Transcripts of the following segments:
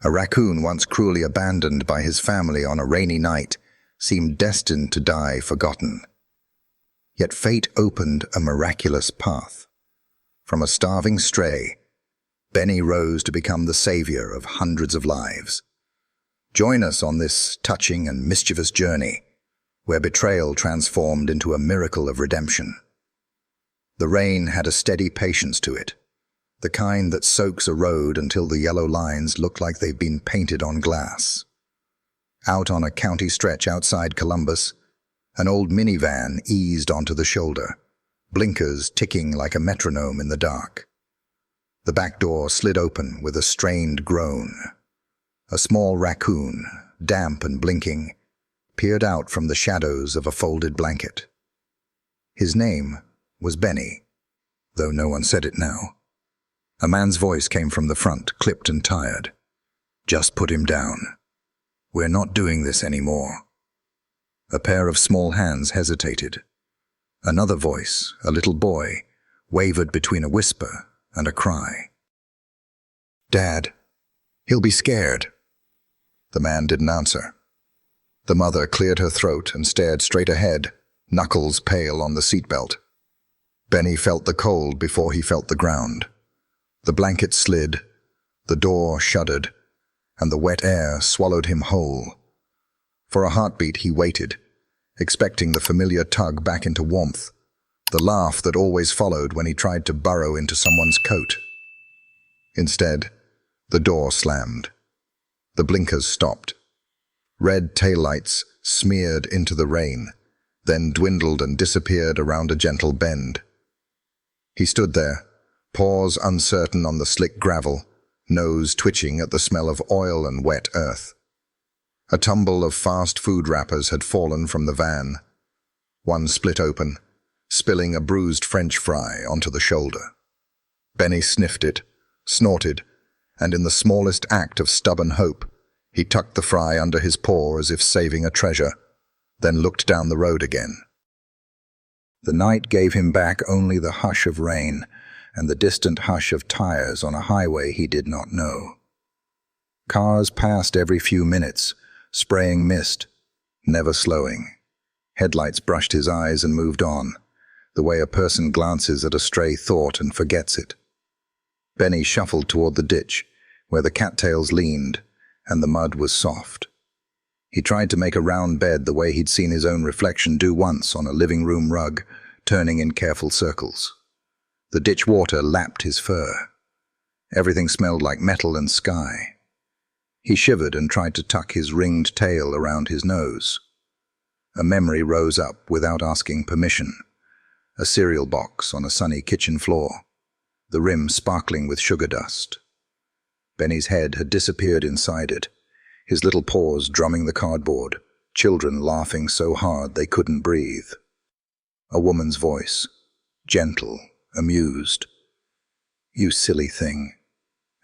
A raccoon once cruelly abandoned by his family on a rainy night seemed destined to die forgotten. Yet fate opened a miraculous path. From a starving stray, Benny rose to become the savior of hundreds of lives. Join us on this touching and mischievous journey, where betrayal transformed into a miracle of redemption. The rain had a steady patience to it, the kind that soaks a road until the yellow lines look like they've been painted on glass. Out on a county stretch outside Columbus, an old minivan eased onto the shoulder, blinkers ticking like a metronome in the dark. The back door slid open with a strained groan. A small raccoon, damp and blinking, peered out from the shadows of a folded blanket. His name was Benny, though no one said it now. A man's voice came from the front, clipped and tired. "Just put him down. We're not doing this anymore." A pair of small hands hesitated. Another voice, a little boy, wavered between a whisper and a cry. "Dad, he'll be scared." The man didn't answer. The mother cleared her throat and stared straight ahead, knuckles pale on the seatbelt. Benny felt the cold before he felt the ground. The blanket slid, the door shuddered, and the wet air swallowed him whole. For a heartbeat he waited, expecting the familiar tug back into warmth, the laugh that always followed when he tried to burrow into someone's coat. Instead, the door slammed. The blinkers stopped. Red taillights smeared into the rain, then dwindled and disappeared around a gentle bend. He stood there, paws uncertain on the slick gravel, nose twitching at the smell of oil and wet earth. A tumble of fast food wrappers had fallen from the van. One split open, spilling a bruised French fry onto the shoulder. Benny sniffed it, snorted, and in the smallest act of stubborn hope, he tucked the fry under his paw as if saving a treasure, then looked down the road again. The night gave him back only the hush of rain and the distant hush of tires on a highway he did not know. Cars passed every few minutes, spraying mist, never slowing. Headlights brushed his eyes and moved on, the way a person glances at a stray thought and forgets it. Benny shuffled toward the ditch, where the cattails leaned, and the mud was soft. He tried to make a round bed the way he'd seen his own reflection do once on a living room rug, turning in careful circles. The ditch water lapped his fur. Everything smelled like metal and sky. He shivered and tried to tuck his ringed tail around his nose. A memory rose up without asking permission. A cereal box on a sunny kitchen floor, the rim sparkling with sugar dust. Benny's head had disappeared inside it, his little paws drumming the cardboard, children laughing so hard they couldn't breathe. A woman's voice, gentle, amused. "You silly thing,"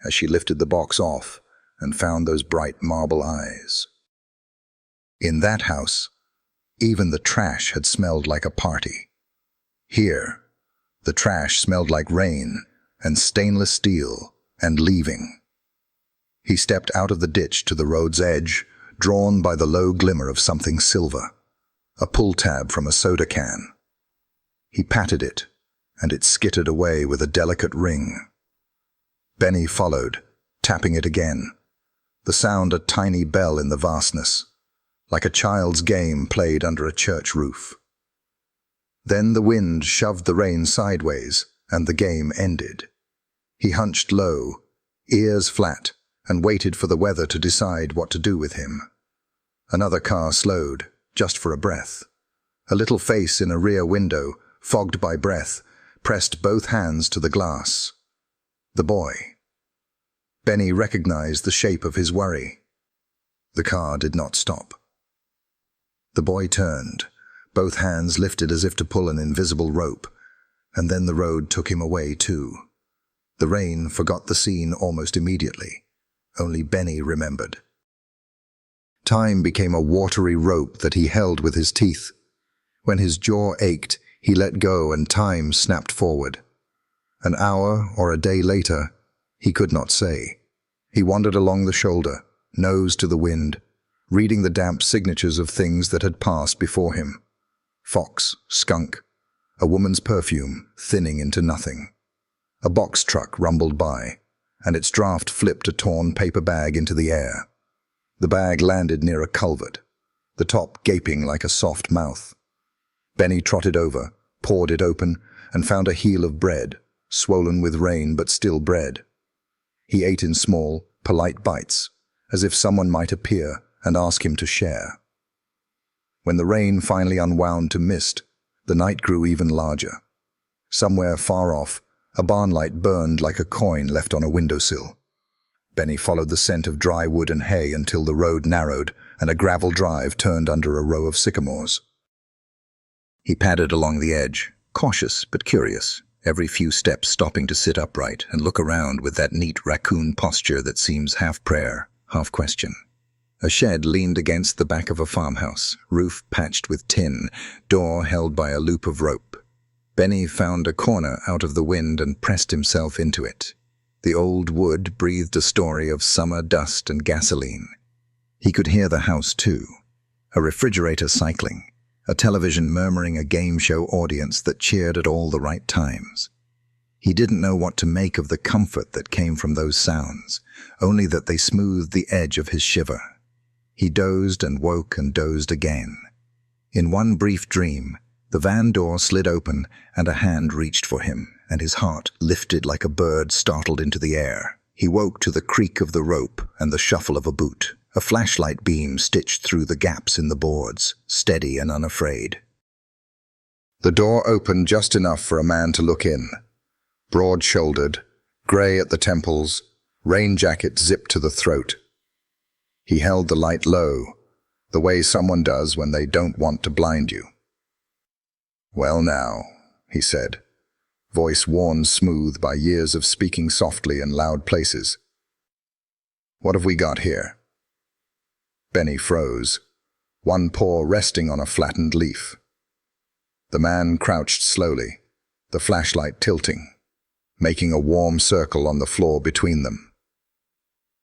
as she lifted the box off and found those bright marble eyes. In that house, even the trash had smelled like a party. Here, the trash smelled like rain and stainless steel and leaving. He stepped out of the ditch to the road's edge, drawn by the low glimmer of something silver, a pull tab from a soda can. He patted it, and it skittered away with a delicate ring. Benny followed, tapping it again, the sound a tiny bell in the vastness, like a child's game played under a church roof. Then the wind shoved the rain sideways, and the game ended. He hunched low, ears flat, and waited for the weather to decide what to do with him. Another car slowed, just for a breath. A little face in a rear window, fogged by breath, pressed both hands to the glass. The boy. Benny recognized the shape of his worry. The car did not stop. The boy turned, both hands lifted as if to pull an invisible rope, and then the road took him away too. The rain forgot the scene almost immediately. Only Benny remembered. Time became a watery rope that he held with his teeth. When his jaw ached, he let go and time snapped forward. An hour or a day later, he could not say. He wandered along the shoulder, nose to the wind, reading the damp signatures of things that had passed before him. Fox, skunk, a woman's perfume thinning into nothing. A box truck rumbled by, and its draft flipped a torn paper bag into the air. The bag landed near a culvert, the top gaping like a soft mouth. Benny trotted over, poured it open, and found a heel of bread, swollen with rain but still bread. He ate in small, polite bites, as if someone might appear and ask him to share. When the rain finally unwound to mist, the night grew even larger. Somewhere far off, a barn light burned like a coin left on a windowsill. Benny followed the scent of dry wood and hay until the road narrowed and a gravel drive turned under a row of sycamores. He padded along the edge, cautious but curious, every few steps stopping to sit upright and look around with that neat raccoon posture that seems half prayer, half question. A shed leaned against the back of a farmhouse, roof patched with tin, door held by a loop of rope. Benny found a corner out of the wind and pressed himself into it. The old wood breathed a story of summer dust and gasoline. He could hear the house too, a refrigerator cycling, a television murmuring a game show audience that cheered at all the right times. He didn't know what to make of the comfort that came from those sounds, only that they smoothed the edge of his shiver. He dozed and woke and dozed again. In one brief dream, the van door slid open and a hand reached for him, and his heart lifted like a bird startled into the air. He woke to the creak of the rope and the shuffle of a boot, a flashlight beam stitched through the gaps in the boards, steady and unafraid. The door opened just enough for a man to look in. Broad-shouldered, grey at the temples, rain jacket zipped to the throat. He held the light low, the way someone does when they don't want to blind you. "Well now," he said, voice worn smooth by years of speaking softly in loud places. "What have we got here?" Benny froze, one paw resting on a flattened leaf. The man crouched slowly, the flashlight tilting, making a warm circle on the floor between them.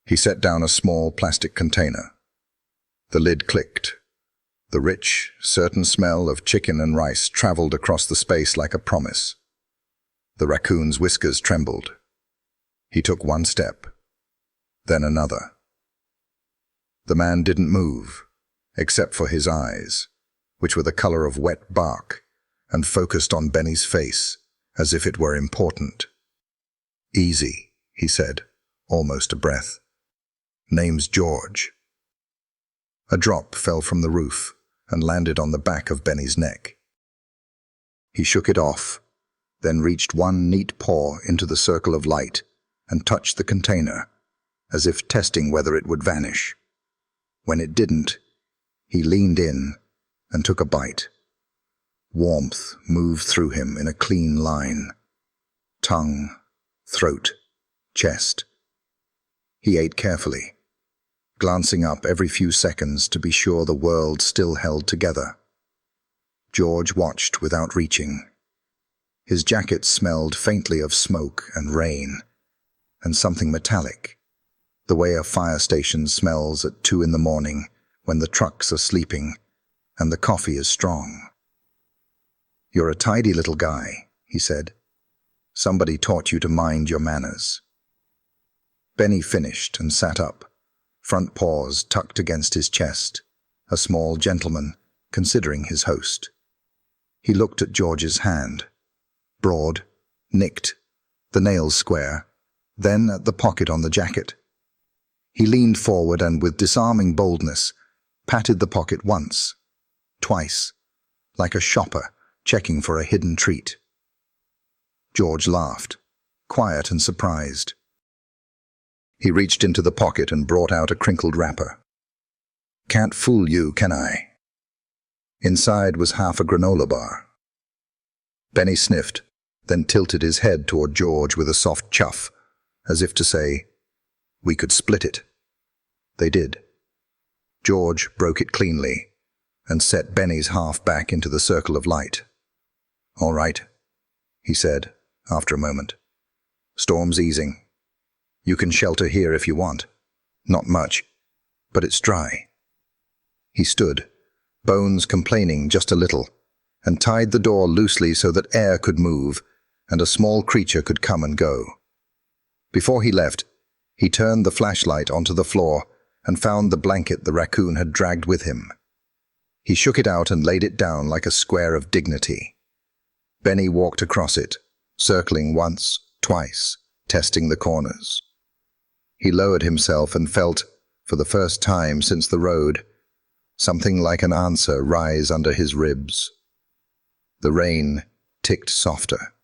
He set down a small plastic container. The lid clicked. The rich, certain smell of chicken and rice traveled across the space like a promise. The raccoon's whiskers trembled. He took one step, then another. The man didn't move, except for his eyes, which were the color of wet bark, and focused on Benny's face, as if it were important. "Easy," he said, almost a breath. "Name's George." A drop fell from the roof and landed on the back of Benny's neck. He shook it off, then reached one neat paw into the circle of light and touched the container, as if testing whether it would vanish. When it didn't, he leaned in and took a bite. Warmth moved through him in a clean line. Tongue, throat, chest. He ate carefully, glancing up every few seconds to be sure the world still held together. George watched without reaching. His jacket smelled faintly of smoke and rain, and something metallic, the way a fire station smells at 2 in the morning when the trucks are sleeping and the coffee is strong. "You're a tidy little guy," he said. "Somebody taught you to mind your manners." Benny finished and sat up, front paws tucked against his chest, a small gentleman considering his host. He looked at George's hand, broad, nicked, the nails square, then at the pocket on the jacket. He leaned forward and, with disarming boldness, patted the pocket once, twice, like a shopper checking for a hidden treat. George laughed, quiet and surprised. He reached into the pocket and brought out a crinkled wrapper. "Can't fool you, can I?" Inside was half a granola bar. Benny sniffed, then tilted his head toward George with a soft chuff, as if to say, "We could split it." They did. George broke it cleanly and set Benny's half back into the circle of light. "All right," he said, after a moment. "Storm's easing. You can shelter here if you want. Not much, but it's dry." He stood, bones complaining just a little, and tied the door loosely so that air could move and a small creature could come and go. Before he left, he turned the flashlight onto the floor and found the blanket the raccoon had dragged with him. He shook it out and laid it down like a square of dignity. Benny walked across it, circling once, twice, testing the corners. He lowered himself and felt, for the first time since the road, something like an answer rise under his ribs. The rain ticked softer.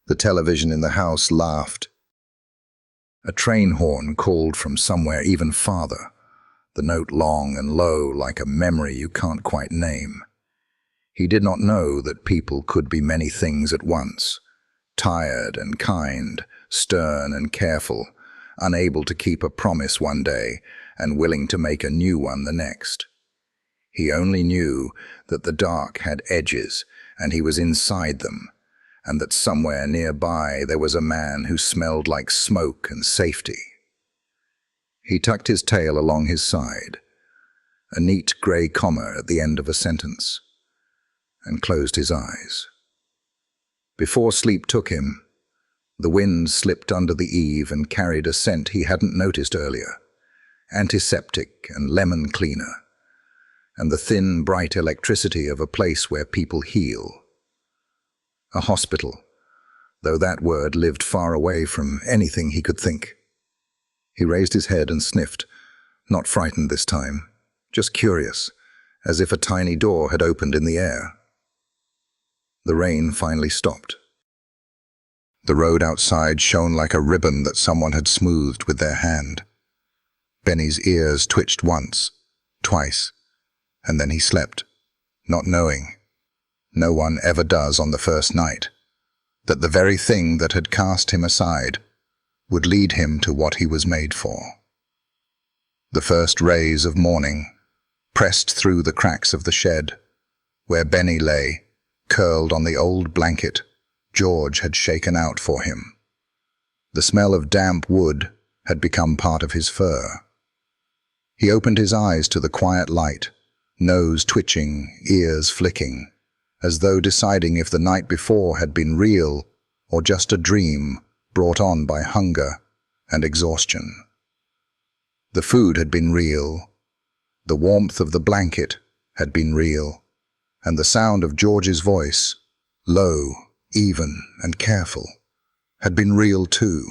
The television in the house laughed. A train horn called from somewhere even farther, the note long and low like a memory you can't quite name. He did not know that people could be many things at once, tired and kind, stern and careful, unable to keep a promise one day and willing to make a new one the next. He only knew that the dark had edges and he was inside them, and that somewhere nearby there was a man who smelled like smoke and safety. He tucked his tail along his side, a neat grey comma at the end of a sentence, and closed his eyes. Before sleep took him, the wind slipped under the eave and carried a scent he hadn't noticed earlier, antiseptic and lemon cleaner, and the thin, bright electricity of a place where people heal. A hospital, though that word lived far away from anything he could think. He raised his head and sniffed, not frightened this time, just curious, as if a tiny door had opened in the air. The rain finally stopped. The road outside shone like a ribbon that someone had smoothed with their hand. Benny's ears twitched once, twice, and then he slept, not knowing, no one ever does on the first night, that the very thing that had cast him aside would lead him to what he was made for. The first rays of morning pressed through the cracks of the shed, where Benny lay, curled on the old blanket George had shaken out for him. The smell of damp wood had become part of his fur. He opened his eyes to the quiet light, nose twitching, ears flicking, as though deciding if the night before had been real or just a dream brought on by hunger and exhaustion. The food had been real, the warmth of the blanket had been real, and the sound of George's voice, low, even and careful, had been real too.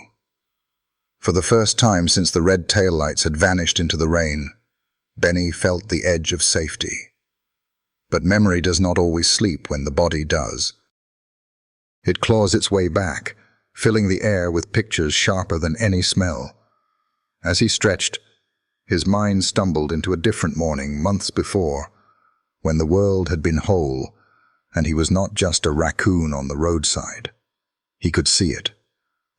For the first time since the red taillights had vanished into the rain, Benny felt the edge of safety. But memory does not always sleep when the body does. It claws its way back, filling the air with pictures sharper than any smell. As he stretched, his mind stumbled into a different morning months before, when the world had been whole, and he was not just a raccoon on the roadside. He could see it,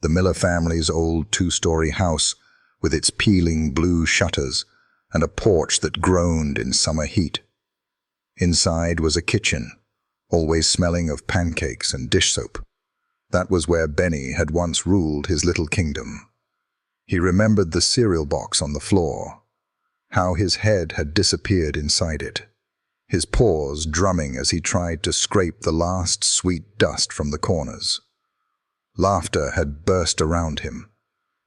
the Miller family's old two-story house with its peeling blue shutters and a porch that groaned in summer heat. Inside was a kitchen, always smelling of pancakes and dish soap. That was where Benny had once ruled his little kingdom. He remembered the cereal box on the floor, how his head had disappeared inside it, his paws drumming as he tried to scrape the last sweet dust from the corners. Laughter had burst around him.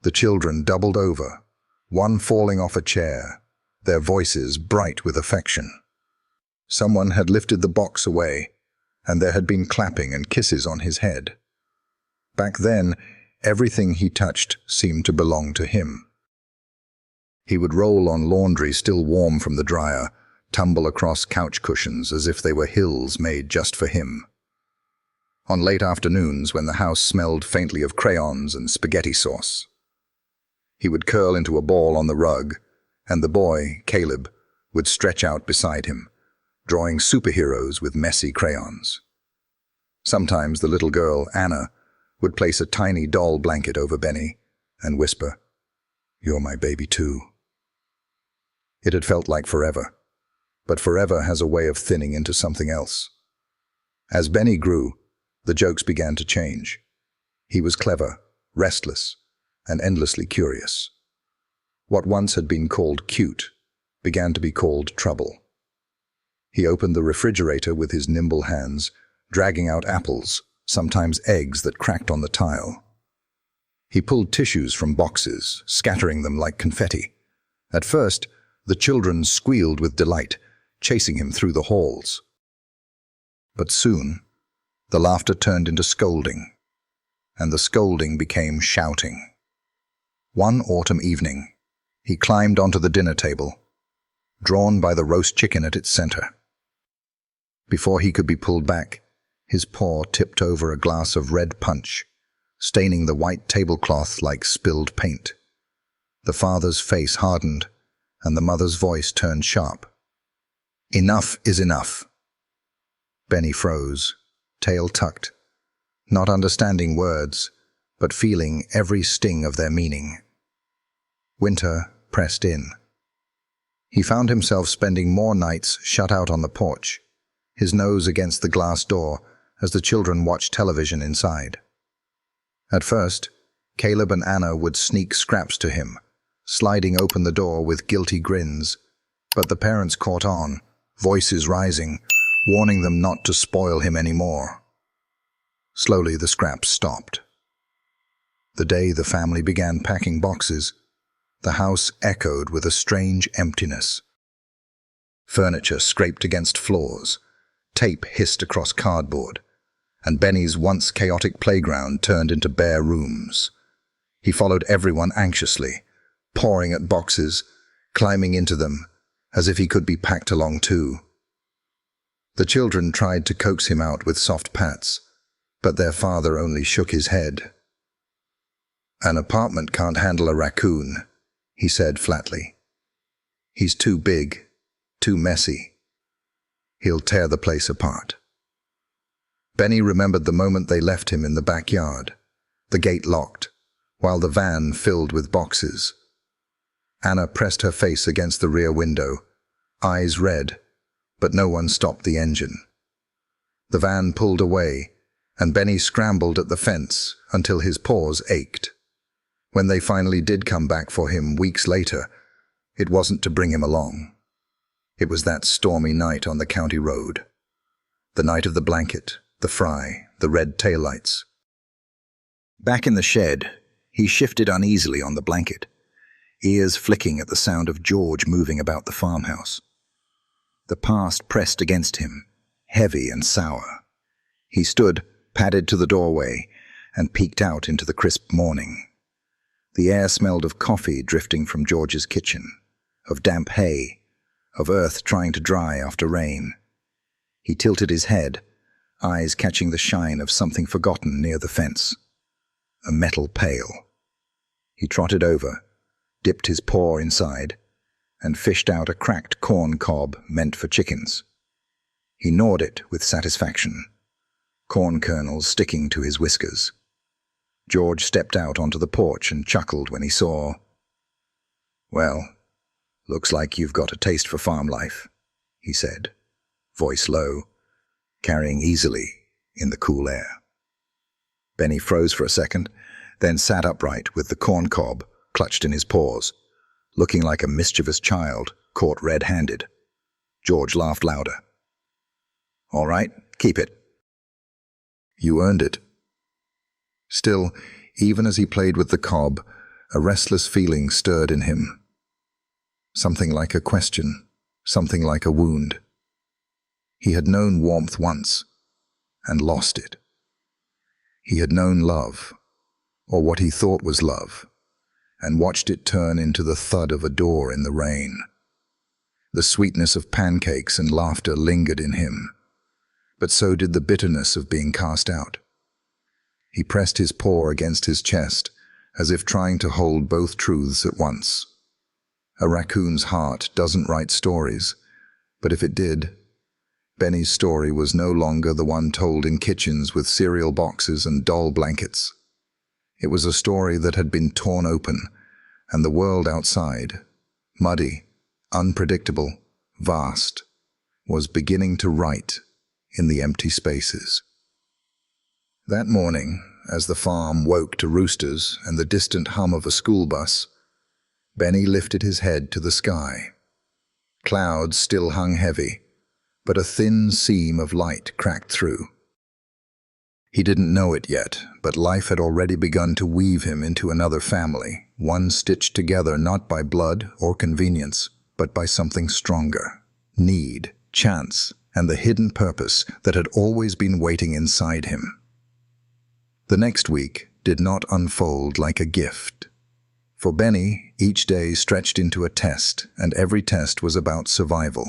The children doubled over, one falling off a chair, their voices bright with affection. Someone had lifted the box away, and there had been clapping and kisses on his head. Back then, everything he touched seemed to belong to him. He would roll on laundry still warm from the dryer, tumble across couch cushions as if they were hills made just for him. On late afternoons, when the house smelled faintly of crayons and spaghetti sauce, he would curl into a ball on the rug, and the boy, Caleb, would stretch out beside him, drawing superheroes with messy crayons. Sometimes the little girl, Anna, would place a tiny doll blanket over Benny and whisper, "You're my baby too." It had felt like forever, but forever has a way of thinning into something else. As Benny grew, the jokes began to change. He was clever, restless, and endlessly curious. What once had been called cute began to be called trouble. He opened the refrigerator with his nimble hands, dragging out apples, sometimes eggs that cracked on the tile. He pulled tissues from boxes, scattering them like confetti. At first, the children squealed with delight, chasing him through the halls. But soon, the laughter turned into scolding, and the scolding became shouting. One autumn evening, he climbed onto the dinner table, drawn by the roast chicken at its center. Before he could be pulled back, his paw tipped over a glass of red punch, staining the white tablecloth like spilled paint. The father's face hardened, and the mother's voice turned sharp. "Enough is enough." Benny froze, tail tucked, not understanding words, but feeling every sting of their meaning. Winter pressed in. He found himself spending more nights shut out on the porch, his nose against the glass door as the children watched television inside. At first, Caleb and Anna would sneak scraps to him, sliding open the door with guilty grins, but the parents caught on, voices rising, warning them not to spoil him anymore. Slowly the scraps stopped. The day the family began packing boxes, the house echoed with a strange emptiness. Furniture scraped against floors, tape hissed across cardboard, and Benny's once chaotic playground turned into bare rooms. He followed everyone anxiously, pawing at boxes, climbing into them, as if he could be packed along too. The children tried to coax him out with soft pats, but their father only shook his head. "An apartment can't handle a raccoon," he said flatly. "He's too big, too messy. He'll tear the place apart." Benny remembered the moment they left him in the backyard, the gate locked, while the van filled with boxes. Anna pressed her face against the rear window, eyes red, but no one stopped the engine. The van pulled away, and Benny scrambled at the fence until his paws ached. When they finally did come back for him weeks later, it wasn't to bring him along. It was that stormy night on the county road. The night of the blanket, the fry, the red taillights. Back in the shed, he shifted uneasily on the blanket, ears flicking at the sound of George moving about the farmhouse. The past pressed against him, heavy and sour. He stood, padded to the doorway, and peeked out into the crisp morning. The air smelled of coffee drifting from George's kitchen, of damp hay, of earth trying to dry after rain. He tilted his head, eyes catching the shine of something forgotten near the fence. A metal pail. He trotted over, dipped his paw inside, and fished out a cracked corn cob meant for chickens. He gnawed it with satisfaction, corn kernels sticking to his whiskers. George stepped out onto the porch and chuckled when he saw. "Well, looks like you've got a taste for farm life," he said, voice low, carrying easily in the cool air. Benny froze for a second, then sat upright with the corn cob clutched in his paws, looking like a mischievous child caught red-handed. George laughed louder. "All right, keep it. You earned it." Still, even as he played with the cob, a restless feeling stirred in him. Something like a question, something like a wound. He had known warmth once, and lost it. He had known love, or what he thought was love, and watched it turn into the thud of a door in the rain. The sweetness of pancakes and laughter lingered in him, but so did the bitterness of being cast out. He pressed his paw against his chest, as if trying to hold both truths at once. A raccoon's heart doesn't write stories, but if it did, Benny's story was no longer the one told in kitchens with cereal boxes and doll blankets. It was a story that had been torn open, and the world outside, muddy, unpredictable, vast, was beginning to write in the empty spaces. That morning, as the farm woke to roosters and the distant hum of a school bus, Benny lifted his head to the sky. Clouds still hung heavy, but a thin seam of light cracked through. He didn't know it yet, but life had already begun to weave him into another family, one stitched together not by blood or convenience, but by something stronger: need, chance, and the hidden purpose that had always been waiting inside him. The next week did not unfold like a gift. For Benny, each day stretched into a test, and every test was about survival.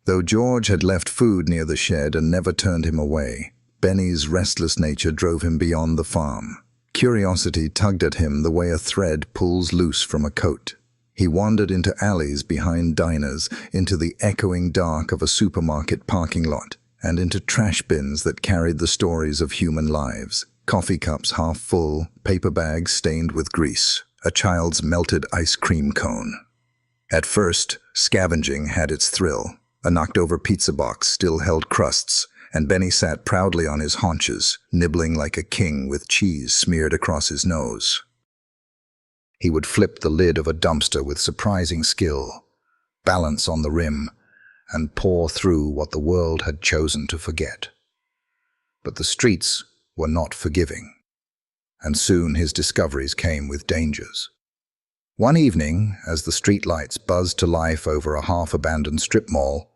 Though George had left food near the shed and never turned him away, Benny's restless nature drove him beyond the farm. Curiosity tugged at him the way a thread pulls loose from a coat. He wandered into alleys behind diners, into the echoing dark of a supermarket parking lot, and into trash bins that carried the stories of human lives. Coffee cups half full, paper bags stained with grease, a child's melted ice cream cone. At first, scavenging had its thrill. A knocked-over pizza box still held crusts, and Benny sat proudly on his haunches, nibbling like a king with cheese smeared across his nose. He would flip the lid of a dumpster with surprising skill, balance on the rim, and pour through what the world had chosen to forget. But the streets were not forgiving, and soon his discoveries came with dangers. One evening, as the streetlights buzzed to life over a half-abandoned strip mall,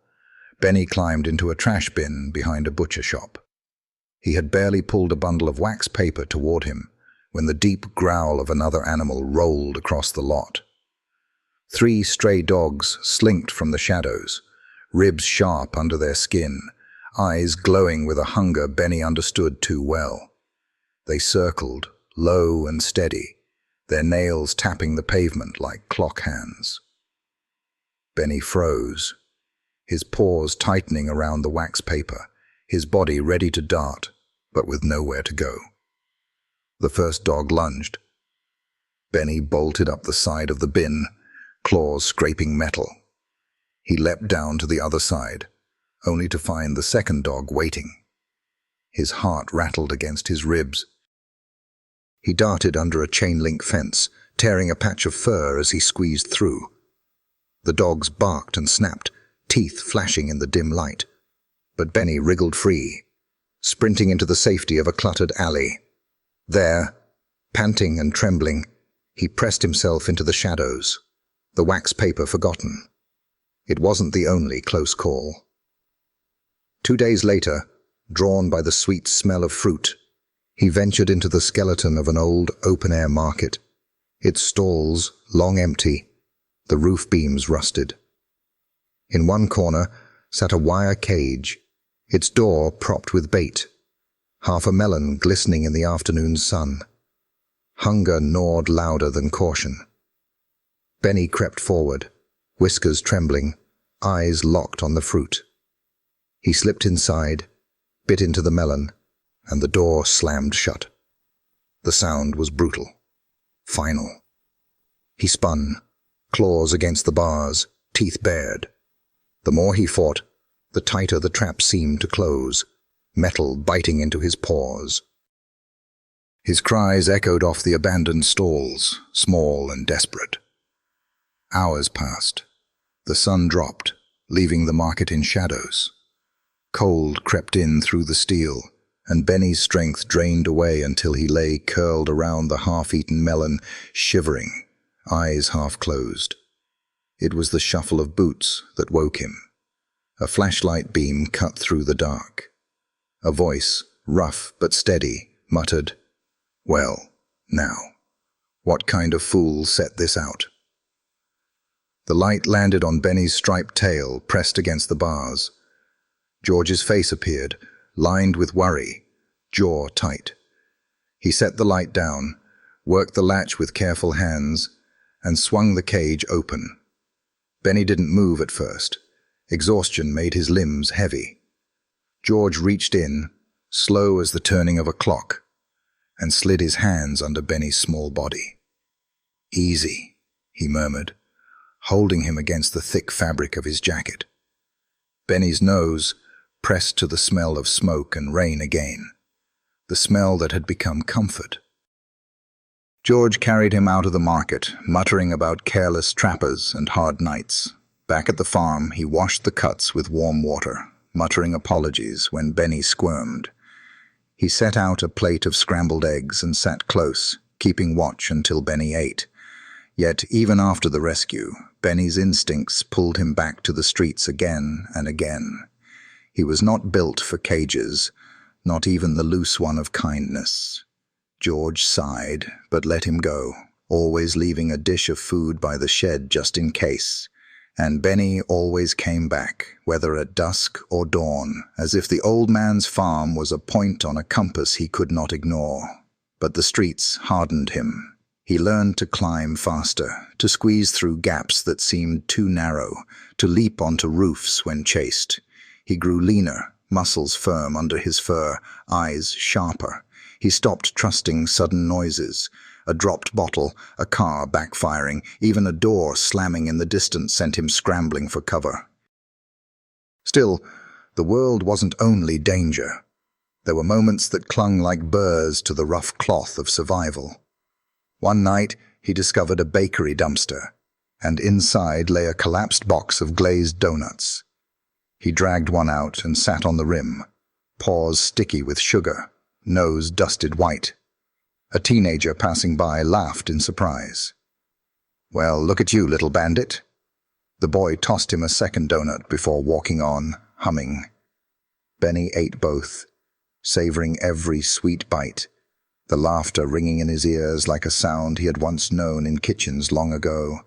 Benny climbed into a trash bin behind a butcher shop. He had barely pulled a bundle of wax paper toward him when the deep growl of another animal rolled across the lot. 3 stray dogs slinked from the shadows, ribs sharp under their skin, eyes glowing with a hunger Benny understood too well. They circled, low and steady, their nails tapping the pavement like clock hands. Benny froze, his paws tightening around the wax paper, his body ready to dart, but with nowhere to go. The first dog lunged. Benny bolted up the side of the bin, claws scraping metal. He leapt down to the other side, only to find the second dog waiting. His heart rattled against his ribs. He darted under a chain-link fence, tearing a patch of fur as he squeezed through. The dogs barked and snapped, teeth flashing in the dim light. But Benny wriggled free, sprinting into the safety of a cluttered alley. There, panting and trembling, he pressed himself into the shadows, the wax paper forgotten. It wasn't the only close call. 2 days later, drawn by the sweet smell of fruit, he ventured into the skeleton of an old open-air market, its stalls long empty, the roof beams rusted. In one corner sat a wire cage, its door propped with bait, half a melon glistening in the afternoon sun. Hunger gnawed louder than caution. Benny crept forward, whiskers trembling, eyes locked on the fruit. He slipped inside, bit into the melon, and the door slammed shut. The sound was brutal, final. He spun, claws against the bars, teeth bared. The more he fought, the tighter the trap seemed to close, metal biting into his paws. His cries echoed off the abandoned stalls, small and desperate. Hours passed. The sun dropped, leaving the market in shadows. Cold crept in through the steel, and Benny's strength drained away until he lay curled around the half-eaten melon, shivering, eyes half closed. It was the shuffle of boots that woke him. A flashlight beam cut through the dark. A voice, rough but steady, muttered, "Well, now, what kind of fool set this out?" The light landed on Benny's striped tail pressed against the bars. George's face appeared, lined with worry, jaw tight. He set the light down, worked the latch with careful hands, and swung the cage open. Benny didn't move at first. Exhaustion made his limbs heavy. George reached in, slow as the turning of a clock, and slid his hands under Benny's small body. "Easy," he murmured, holding him against the thick fabric of his jacket. Benny's nose pressed to the smell of smoke and rain again. the smell that had become comfort. George carried him out of the market, muttering about careless trappers and hard nights. Back at the farm, he washed the cuts with warm water, muttering apologies when Benny squirmed. He set out a plate of scrambled eggs and sat close, keeping watch until Benny ate. Yet, even after the rescue, Benny's instincts pulled him back to the streets again and again. He was not built for cages, not even the loose one of kindness. George sighed, but let him go, always leaving a dish of food by the shed just in case. And Benny always came back, whether at dusk or dawn, as if the old man's farm was a point on a compass he could not ignore. But the streets hardened him. He learned to climb faster, to squeeze through gaps that seemed too narrow, to leap onto roofs when chased. He grew leaner, muscles firm under his fur, eyes sharper. He stopped trusting sudden noises. A dropped bottle, a car backfiring, even a door slamming in the distance sent him scrambling for cover. Still, the world wasn't only danger. There were moments that clung like burrs to the rough cloth of survival. One night, he discovered a bakery dumpster, and inside lay a collapsed box of glazed donuts. He dragged one out and sat on the rim, paws sticky with sugar, nose dusted white. A teenager passing by laughed in surprise. "Well, look at you, little bandit." The boy tossed him a second donut before walking on, humming. Benny ate both, savoring every sweet bite, the laughter ringing in his ears like a sound he had once known in kitchens long ago.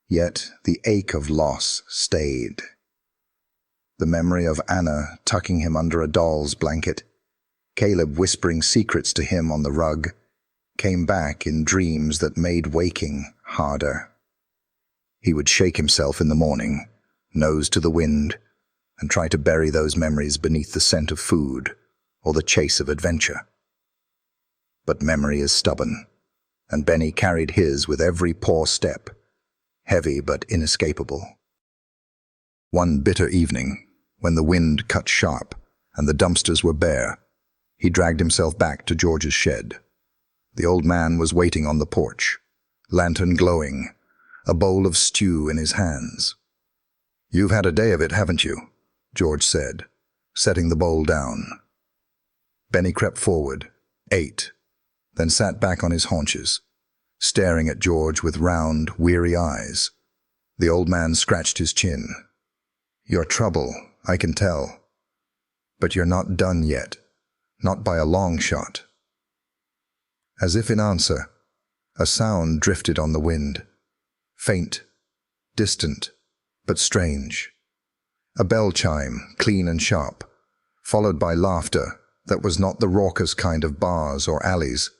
Yet the ache of loss stayed. The memory of Anna tucking him under a doll's blanket, Caleb whispering secrets to him on the rug, came back in dreams that made waking harder. He would shake himself in the morning, nose to the wind, and try to bury those memories beneath the scent of food or the chase of adventure. But memory is stubborn, and Benny carried his with every poor step, heavy but inescapable. One bitter evening, when the wind cut sharp and the dumpsters were bare, he dragged himself back to George's shed. The old man was waiting on the porch, lantern glowing, a bowl of stew in his hands. "You've had a day of it, haven't you?" George said, setting the bowl down. Benny crept forward, ate, then sat back on his haunches, staring at George with round, weary eyes. The old man scratched his chin. "You're trouble, I can tell. But you're not done yet. Not by a long shot." As if in answer, a sound drifted on the wind. Faint, distant, but strange. A bell chime, clean and sharp, followed by laughter that was not the raucous kind of bars or alleys,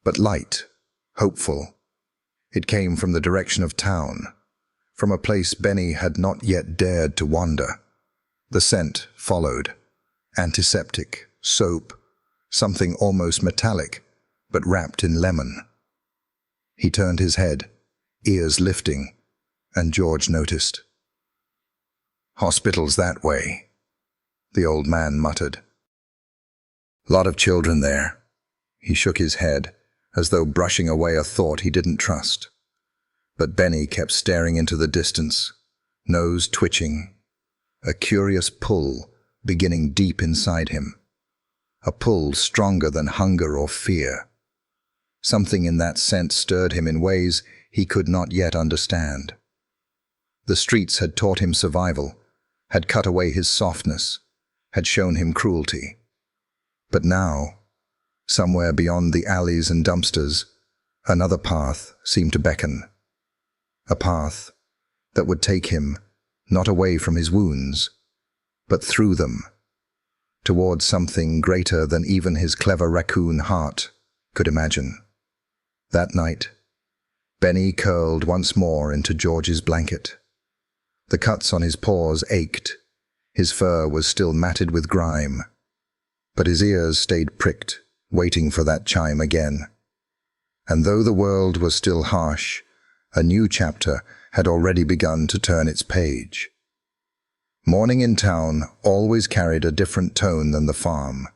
but light, hopeful. It came from the direction of town, from a place Benny had not yet dared to wander. The scent followed, antiseptic, soap, something almost metallic, but wrapped in lemon. He turned his head, ears lifting, and George noticed. "Hospital's that way," the old man muttered. "Lot of children there." He shook his head, as though brushing away a thought he didn't trust. But Benny kept staring into the distance, nose twitching, a curious pull beginning deep inside him. A pull stronger than hunger or fear. Something in that scent stirred him in ways he could not yet understand. The streets had taught him survival, had cut away his softness, had shown him cruelty. But now, somewhere beyond the alleys and dumpsters, another path seemed to beckon. A path that would take him not away from his wounds, but through them, towards something greater than even his clever raccoon heart could imagine. That night, Benny curled once more into George's blanket. The cuts on his paws ached. His fur was still matted with grime, but his ears stayed pricked, waiting for that chime again. And though the world was still harsh, a new chapter had already begun to turn its page. Morning in town always carried a different tone than the farm.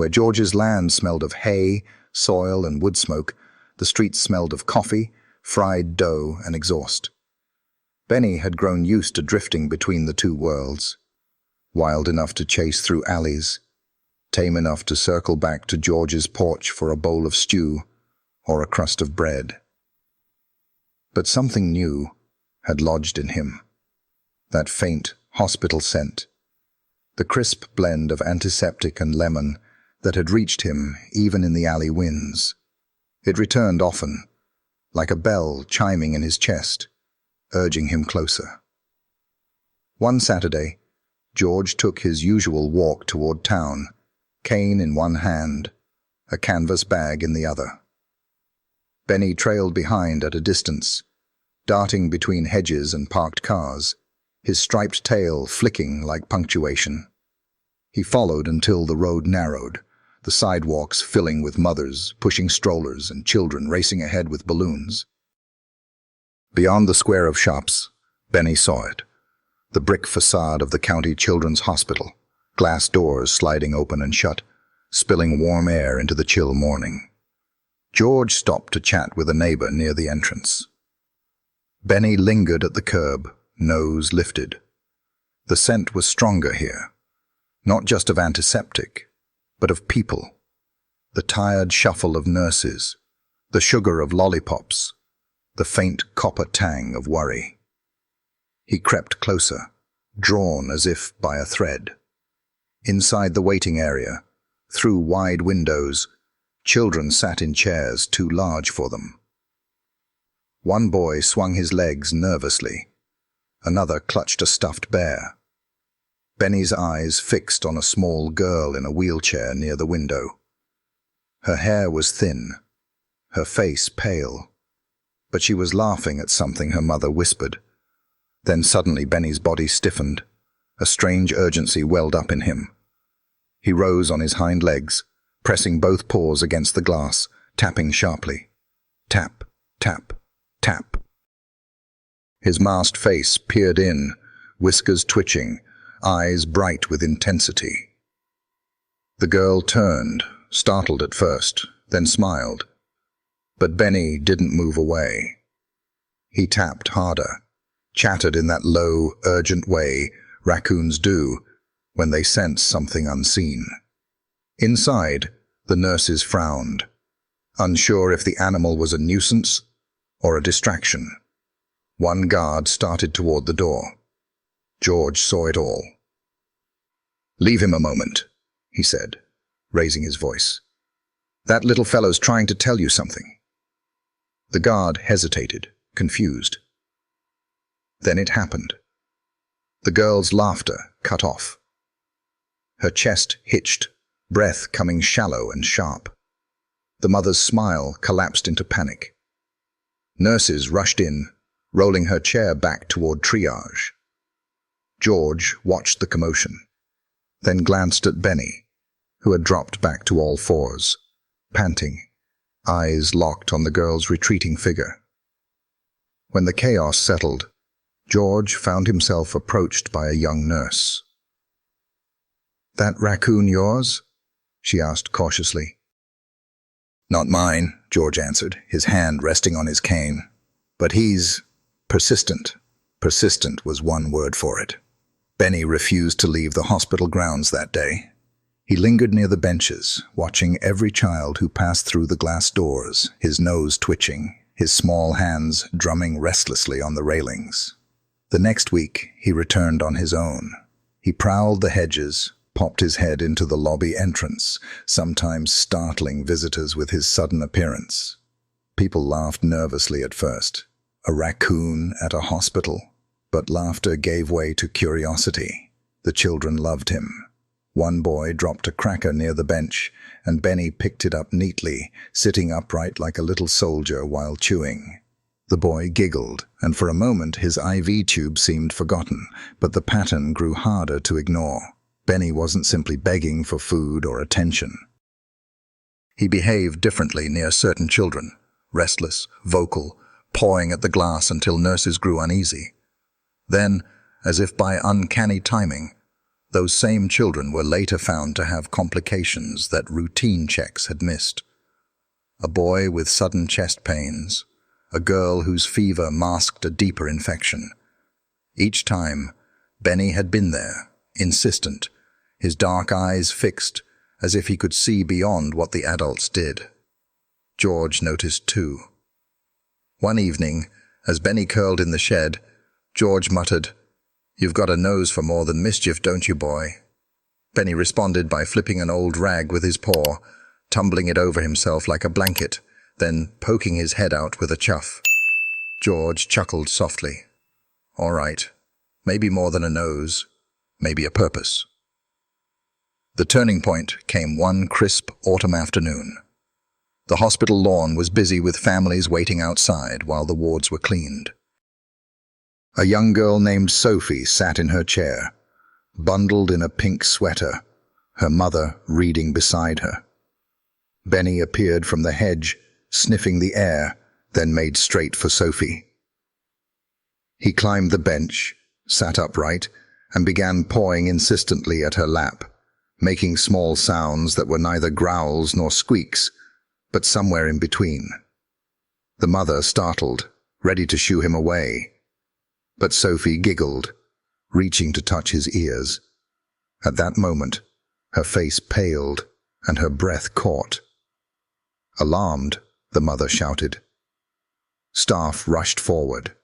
Where George's land smelled of hay, soil, and wood smoke, the streets smelled of coffee, fried dough, and exhaust. Benny had grown used to drifting between the two worlds, wild enough to chase through alleys, tame enough to circle back to George's porch for a bowl of stew or a crust of bread. But something new had lodged in him. That faint hospital scent, the crisp blend of antiseptic and lemon that had reached him even in the alley winds. It returned often, like a bell chiming in his chest, urging him closer. One Saturday, George took his usual walk toward town, cane in one hand, a canvas bag in the other. Benny trailed behind at a distance, darting between hedges and parked cars, his striped tail flicking like punctuation. He followed until the road narrowed, the sidewalks filling with mothers pushing strollers and children racing ahead with balloons. Beyond the square of shops, Benny saw it, the brick facade of the county children's hospital, glass doors sliding open and shut, spilling warm air into the chill morning. George stopped to chat with a neighbor near the entrance. Benny lingered at the curb, nose lifted. The scent was stronger here, not just of antiseptic, but of people. The tired shuffle of nurses, the sugar of lollipops, the faint copper tang of worry. He crept closer, drawn as if by a thread. Inside the waiting area, through wide windows, children sat in chairs too large for them. One boy swung his legs nervously. Another clutched a stuffed bear. Benny's eyes fixed on a small girl in a wheelchair near the window. Her hair was thin, her face pale, but she was laughing at something her mother whispered. Then suddenly Benny's body stiffened. A strange urgency welled up in him. He rose on his hind legs, pressing both paws against the glass, tapping sharply. Tap, tap, tap. His masked face peered in, whiskers twitching, eyes bright with intensity. The girl turned, startled at first, then smiled. But Benny didn't move away. He tapped harder, chattered in that low, urgent way raccoons do when they sense something unseen. Inside, the nurses frowned, unsure if the animal was a nuisance or a distraction. One guard started toward the door. George saw it all. "Leave him a moment," he said, raising his voice. "That little fellow's trying to tell you something." The guard hesitated, confused. Then it happened. The girl's laughter cut off. Her chest hitched, breath coming shallow and sharp. The mother's smile collapsed into panic. Nurses rushed in, rolling her chair back toward triage. George watched the commotion, then glanced at Benny, who had dropped back to all fours, panting, eyes locked on the girl's retreating figure. When the chaos settled, George found himself approached by a young nurse. "That raccoon yours?" she asked cautiously. "Not mine," George answered, his hand resting on his cane. "But he's persistent." Persistent was one word for it. Benny refused to leave the hospital grounds that day. He lingered near the benches, watching every child who passed through the glass doors, his nose twitching, his small hands drumming restlessly on the railings. The next week, he returned on his own. He prowled the hedges, popped his head into the lobby entrance, sometimes startling visitors with his sudden appearance. People laughed nervously at first. A raccoon at a hospital? But laughter gave way to curiosity. The children loved him. One boy dropped a cracker near the bench, and Benny picked it up neatly, sitting upright like a little soldier while chewing. The boy giggled, and for a moment his IV tube seemed forgotten, but the pattern grew harder to ignore. Benny wasn't simply begging for food or attention. He behaved differently near certain children, restless, vocal, pawing at the glass until nurses grew uneasy. Then, as if by uncanny timing, Those same children were later found to have complications that routine checks had missed. A boy with sudden chest pains, a girl whose fever masked a deeper infection. Each time, Benny had been there, insistent, his dark eyes fixed, as if he could see beyond what the adults did. George noticed too. One evening, as Benny curled in the shed, George muttered, "You've got a nose for more than mischief, don't you, boy?" Benny responded by flipping an old rag with his paw, tumbling it over himself like a blanket, then poking his head out with a chuff. George chuckled softly. All right, maybe more than a nose, maybe a purpose. The turning point came one crisp autumn afternoon. The hospital lawn was busy with families waiting outside while the wards were cleaned. A young girl named Sophie sat in her chair, bundled in a pink sweater, her mother reading beside her. Benny appeared from the hedge, sniffing the air, then made straight for Sophie. He climbed the bench, sat upright, and began pawing insistently at her lap, making small sounds that were neither growls nor squeaks, but somewhere in between. The mother startled, ready to shoo him away. But Sophie giggled, reaching to touch his ears. At that moment, her face paled and her breath caught. Alarmed, the mother shouted. Staff rushed forward.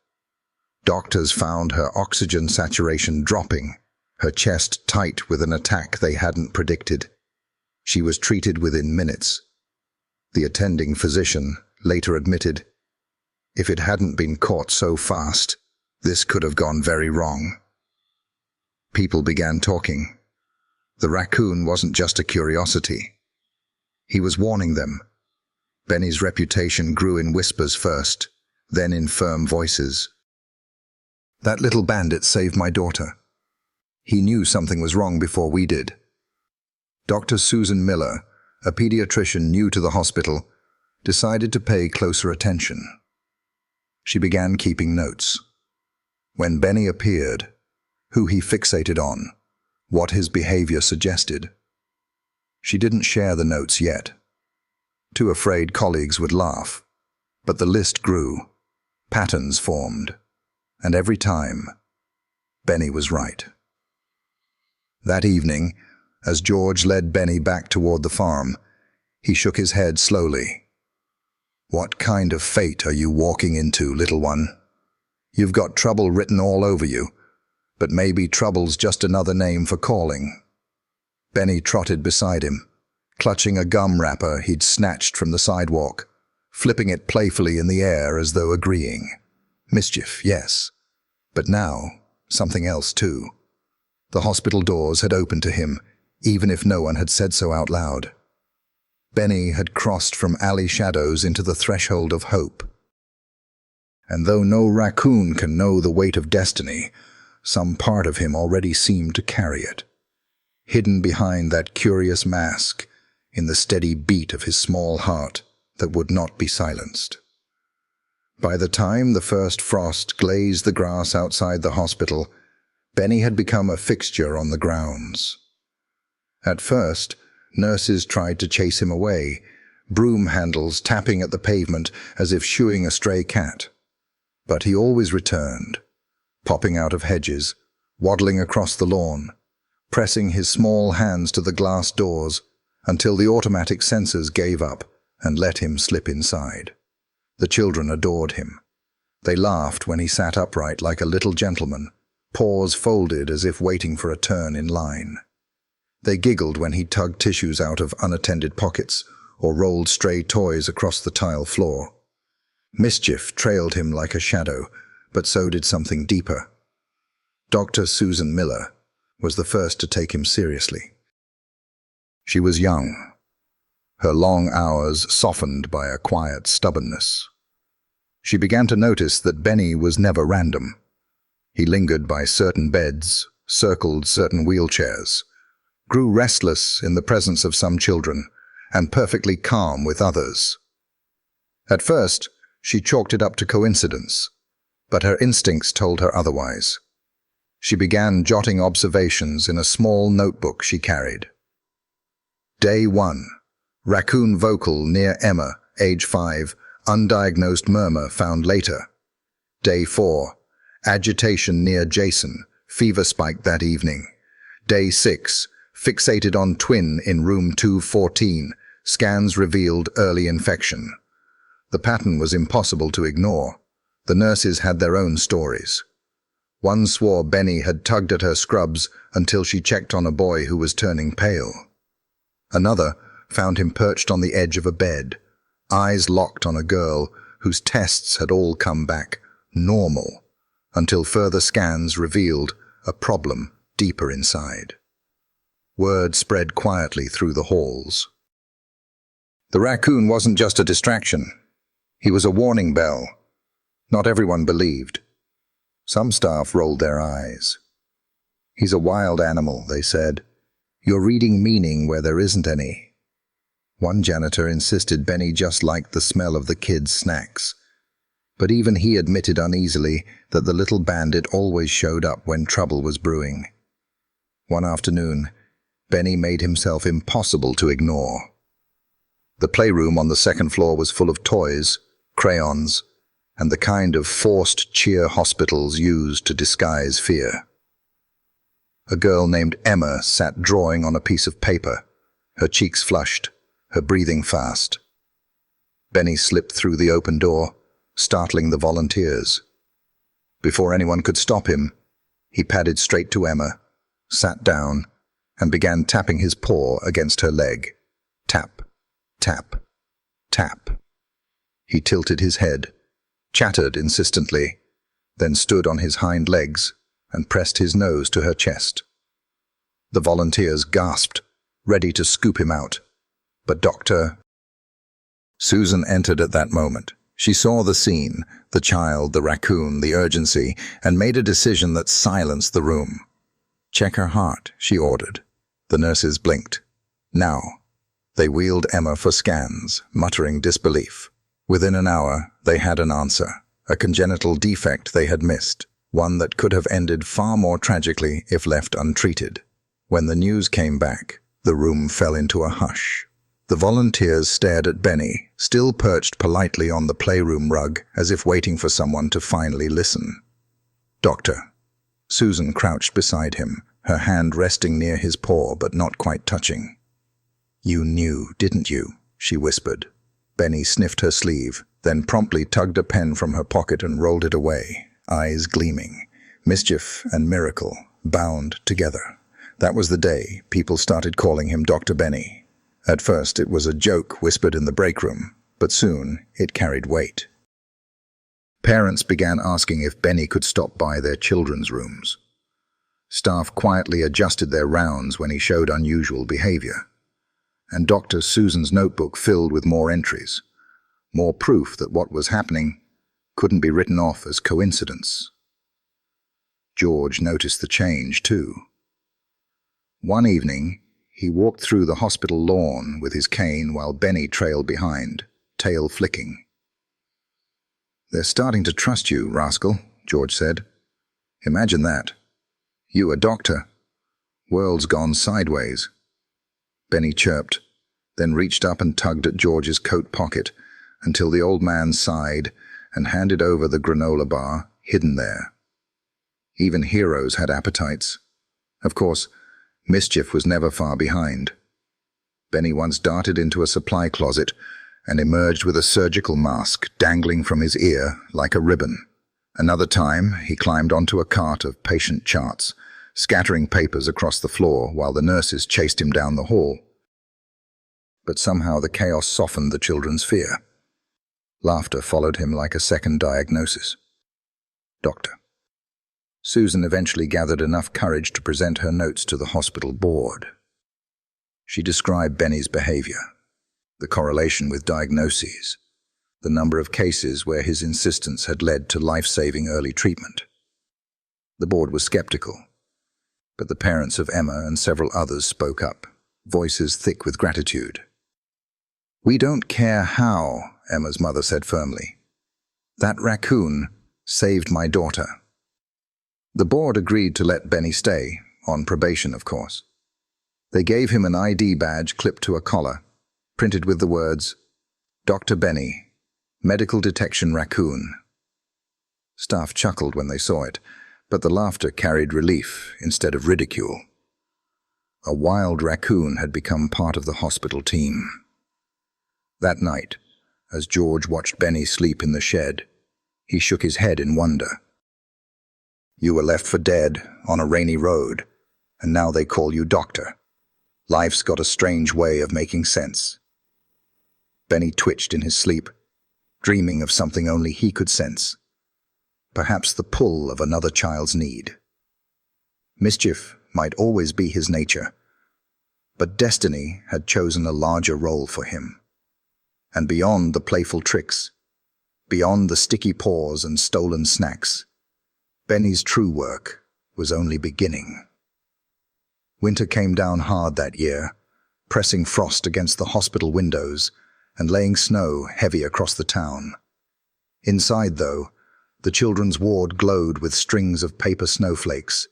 Doctors found her oxygen saturation dropping, her chest tight with an attack they hadn't predicted. She was treated within minutes. The attending physician later admitted, "If it hadn't been caught so fast, this could have gone very wrong." People began talking. The raccoon wasn't just a curiosity. He was warning them. Benny's reputation grew in whispers first, then in firm voices. "That little bandit saved my daughter. He knew something was wrong before we did." Dr. Susan Miller, a pediatrician new to the hospital, decided to pay closer attention. She began keeping notes. When Benny appeared, who he fixated on, what his behavior suggested. She didn't share the notes yet, too afraid colleagues would laugh, but the list grew, patterns formed, and every time, Benny was right. That evening, as George led Benny back toward the farm, he shook his head slowly. "What kind of fate are you walking into, little one? You've got trouble written all over you, but maybe trouble's just another name for calling." Benny trotted beside him, clutching a gum wrapper he'd snatched from the sidewalk, flipping it playfully in the air as though agreeing. Mischief, yes, but now something else too. The hospital doors had opened to him, even if no one had said so out loud. Benny had crossed from alley shadows into the threshold of hope. And though no raccoon can know the weight of destiny, some part of him already seemed to carry it, hidden behind that curious mask, in the steady beat of his small heart that would not be silenced. By the time the first frost glazed the grass outside the hospital, Benny had become a fixture on the grounds. At first, nurses tried to chase him away, broom handles tapping at the pavement as if shooing a stray cat. But he always returned, popping out of hedges, waddling across the lawn, pressing his small hands to the glass doors until the automatic sensors gave up and let him slip inside. The children adored him. They laughed when he sat upright like a little gentleman, paws folded as if waiting for a turn in line. They giggled when he tugged tissues out of unattended pockets or rolled stray toys across the tile floor. Mischief trailed him like a shadow, but so did something deeper. Dr. Susan Miller was the first to take him seriously. She was young, her long hours softened by a quiet stubbornness. She began to notice that Benny was never random. He lingered by certain beds, circled certain wheelchairs, grew restless in the presence of some children, and perfectly calm with others. At first, she chalked it up to coincidence, but her instincts told her otherwise. She began jotting observations in a small notebook she carried. Day 1. Raccoon vocal near Emma, age 5, undiagnosed murmur found later. Day 4. Agitation near Jason, fever spiked that evening. Day 6. Fixated on twin in room 214, scans revealed early infection. The pattern was impossible to ignore. The nurses had their own stories. One swore Benny had tugged at her scrubs until she checked on a boy who was turning pale. Another found him perched on the edge of a bed, eyes locked on a girl whose tests had all come back normal, until further scans revealed a problem deeper inside. Word spread quietly through the halls. The raccoon wasn't just a distraction. He was a warning bell. Not everyone believed. Some staff rolled their eyes. He's a wild animal, they said. You're reading meaning where there isn't any. One janitor insisted Benny just liked the smell of the kids' snacks. But even he admitted uneasily that the little bandit always showed up when trouble was brewing. One afternoon, Benny made himself impossible to ignore. The playroom on the second floor was full of toys, crayons, and the kind of forced cheer hospitals use to disguise fear. A girl named Emma sat drawing on a piece of paper, her cheeks flushed, her breathing fast. Benny slipped through the open door, startling the volunteers. Before anyone could stop him, he padded straight to Emma, sat down, and began tapping his paw against her leg. Tap, tap, tap. He tilted his head, chattered insistently, then stood on his hind legs and pressed his nose to her chest. The volunteers gasped, ready to scoop him out. But Susan entered at that moment. She saw the scene, the child, the raccoon, the urgency, and made a decision that silenced the room. Check her heart, she ordered. The nurses blinked. Now. They wheeled Emma for scans, muttering disbelief. Within an hour, they had an answer, a congenital defect they had missed, one that could have ended far more tragically if left untreated. When the news came back, the room fell into a hush. The volunteers stared at Benny, still perched politely on the playroom rug, as if waiting for someone to finally listen. Doctor. Susan crouched beside him, her hand resting near his paw but not quite touching. You knew, didn't you? She whispered. Benny sniffed her sleeve, then promptly tugged a pen from her pocket and rolled it away, eyes gleaming. Mischief and miracle, bound together. That was the day people started calling him Dr. Benny. At first it was a joke whispered in the break room, but soon it carried weight. Parents began asking if Benny could stop by their children's rooms. Staff quietly adjusted their rounds when he showed unusual behavior. And Dr. Susan's notebook filled with more entries, more proof that what was happening couldn't be written off as coincidence. George noticed the change, too. One evening, he walked through the hospital lawn with his cane while Benny trailed behind, tail flicking. They're starting to trust you, rascal, George said. Imagine that. You a doctor. World's gone sideways. Benny chirped, then reached up and tugged at George's coat pocket until the old man sighed and handed over the granola bar hidden there. Even heroes had appetites. Of course, mischief was never far behind. Benny once darted into a supply closet and emerged with a surgical mask dangling from his ear like a ribbon. Another time, he climbed onto a cart of patient charts, scattering papers across the floor while the nurses chased him down the hall. But somehow the chaos softened the children's fear. Laughter followed him like a second diagnosis. Doctor. Susan eventually gathered enough courage to present her notes to the hospital board. She described Benny's behavior, the correlation with diagnoses, the number of cases where his insistence had led to life-saving early treatment. The board was skeptical, but the parents of Emma and several others spoke up, voices thick with gratitude. We don't care how, Emma's mother said firmly. That raccoon saved my daughter. The board agreed to let Benny stay, on probation of course. They gave him an ID badge clipped to a collar, printed with the words, Dr. Benny, Medical Detection Raccoon. Staff chuckled when they saw it, but the laughter carried relief instead of ridicule. A wild raccoon had become part of the hospital team. That night, as George watched Benny sleep in the shed, he shook his head in wonder. You were left for dead on a rainy road, and now they call you doctor. Life's got a strange way of making sense. Benny twitched in his sleep, dreaming of something only he could sense. Perhaps the pull of another child's need. Mischief might always be his nature, but destiny had chosen a larger role for him. And beyond the playful tricks, beyond the sticky paws and stolen snacks, Benny's true work was only beginning. Winter came down hard that year, pressing frost against the hospital windows and laying snow heavy across the town. Inside, though, the children's ward glowed with strings of paper snowflakes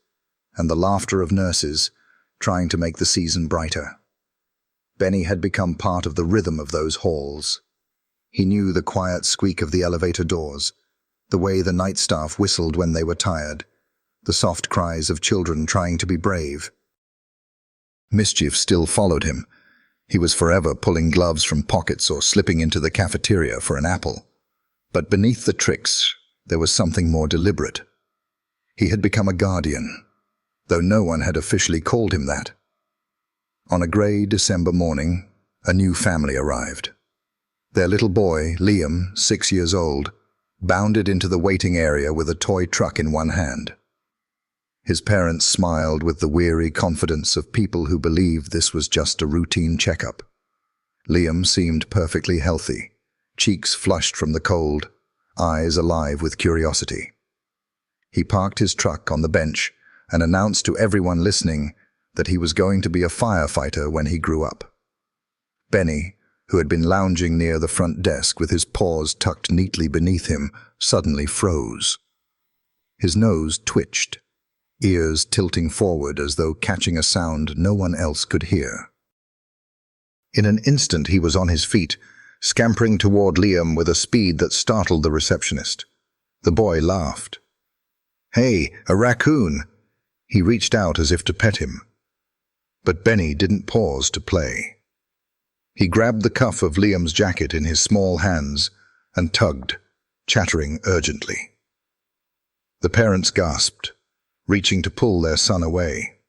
and the laughter of nurses trying to make the season brighter. Benny had become part of the rhythm of those halls. He knew the quiet squeak of the elevator doors, the way the night staff whistled when they were tired, the soft cries of children trying to be brave. Mischief still followed him. He was forever pulling gloves from pockets or slipping into the cafeteria for an apple. But beneath the tricks, there was something more deliberate. He had become a guardian, though no one had officially called him that. On a grey December morning, a new family arrived. Their little boy, Liam, 6 years old, bounded into the waiting area with a toy truck in one hand. His parents smiled with the weary confidence of people who believed this was just a routine checkup. Liam seemed perfectly healthy, cheeks flushed from the cold, eyes alive with curiosity. He parked his truck on the bench and announced to everyone listening that he was going to be a firefighter when he grew up. Benny, who had been lounging near the front desk with his paws tucked neatly beneath him, suddenly froze. His nose twitched, ears tilting forward as though catching a sound no one else could hear. In an instant he was on his feet, scampering toward Liam with a speed that startled the receptionist. The boy laughed. "Hey, a raccoon!" He reached out as if to pet him. But Benny didn't pause to play. He grabbed the cuff of Liam's jacket in his small hands and tugged, chattering urgently. The parents gasped, reaching to pull their son away.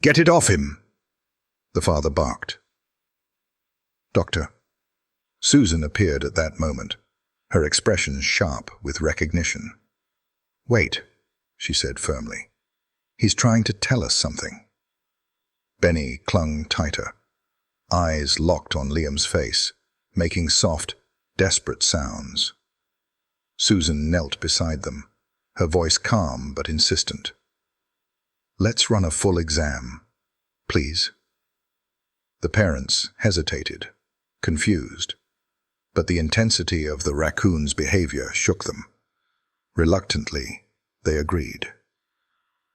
"Get it off him!" the father barked. "Doctor." Susan appeared at that moment, her expression sharp with recognition. "Wait," she said firmly. "He's trying to tell us something." Benny clung tighter, eyes locked on Liam's face, making soft, desperate sounds. Susan knelt beside them, her voice calm but insistent. "Let's run a full exam, please." The parents hesitated, confused, but the intensity of the raccoon's behavior shook them. Reluctantly, they agreed.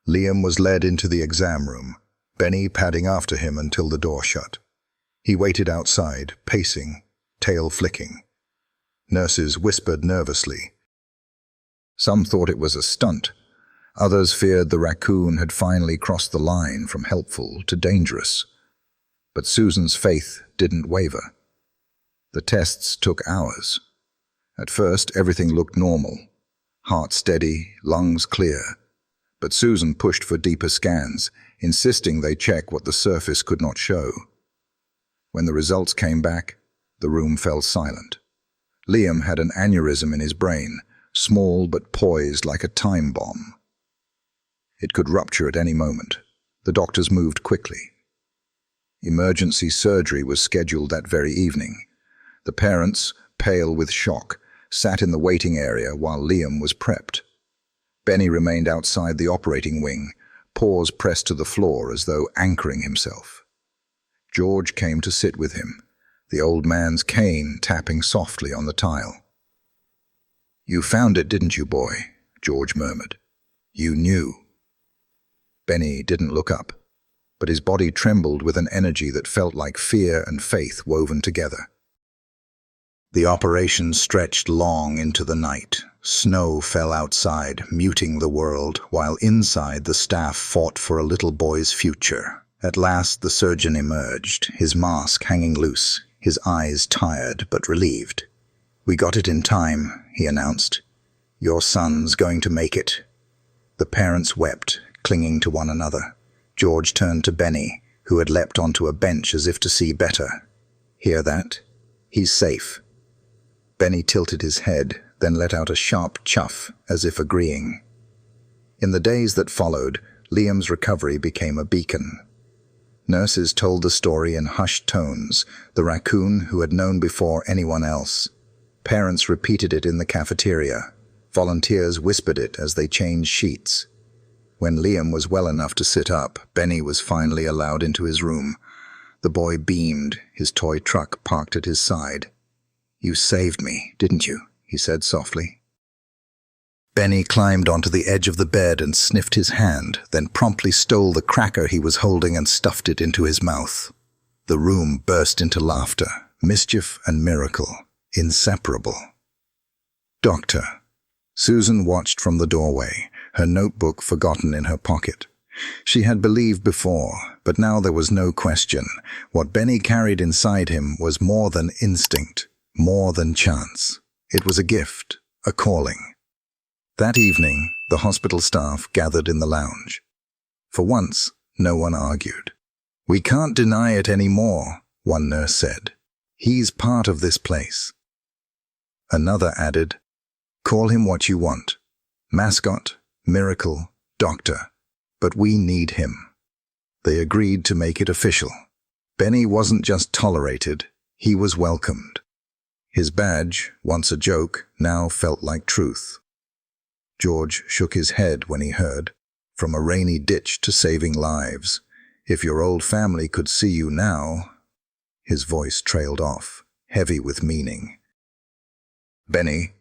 Liam was led into the exam room, Benny padding after him until the door shut. He waited outside, pacing, tail flicking. Nurses whispered nervously. Some thought it was a stunt. Others feared the raccoon had finally crossed the line from helpful to dangerous. But Susan's faith didn't waver. The tests took hours. At first, everything looked normal. Heart steady, lungs clear. But Susan pushed for deeper scans, insisting they check what the surface could not show. When the results came back, the room fell silent. Liam had an aneurysm in his brain, small but poised like a time bomb. It could rupture at any moment. The doctors moved quickly. Emergency surgery was scheduled that very evening. The parents, pale with shock, sat in the waiting area while Liam was prepped. Benny remained outside the operating wing, paws pressed to the floor as though anchoring himself. George came to sit with him, the old man's cane tapping softly on the tile. "You found it, didn't you, boy?" George murmured. You knew. Benny didn't look up, but his body trembled with an energy that felt like fear and faith woven together. The operation stretched long into the night. Snow fell outside, muting the world, while inside the staff fought for a little boy's future. At last the surgeon emerged, his mask hanging loose, his eyes tired but relieved. "We got it in time," he announced. "Your son's going to make it." The parents wept, clinging to one another. George turned to Benny, who had leapt onto a bench as if to see better. "Hear that? He's safe." Benny tilted his head, then let out a sharp chuff, as if agreeing. In the days that followed, Liam's recovery became a beacon. Nurses told the story in hushed tones, the raccoon who had known before anyone else. Parents repeated it in the cafeteria. Volunteers whispered it as they changed sheets. When Liam was well enough to sit up, Benny was finally allowed into his room. The boy beamed, his toy truck parked at his side. "You saved me, didn't you?" he said softly. Benny climbed onto the edge of the bed and sniffed his hand, then promptly stole the cracker he was holding and stuffed it into his mouth. The room burst into laughter, mischief and miracle, inseparable. "Doctor." Susan watched from the doorway, her notebook forgotten in her pocket. She had believed before, but now there was no question. What Benny carried inside him was more than instinct, more than chance. It was a gift, a calling. That evening, the hospital staff gathered in the lounge. For once, no one argued. "We can't deny it anymore," one nurse said. "He's part of this place." Another added, "Call him what you want. Mascot, miracle, doctor. But we need him." They agreed to make it official. Benny wasn't just tolerated, he was welcomed. His badge, once a joke, now felt like truth. George shook his head when he heard, "From a rainy ditch to saving lives. If your old family could see you now." His voice trailed off, heavy with meaning. Benny,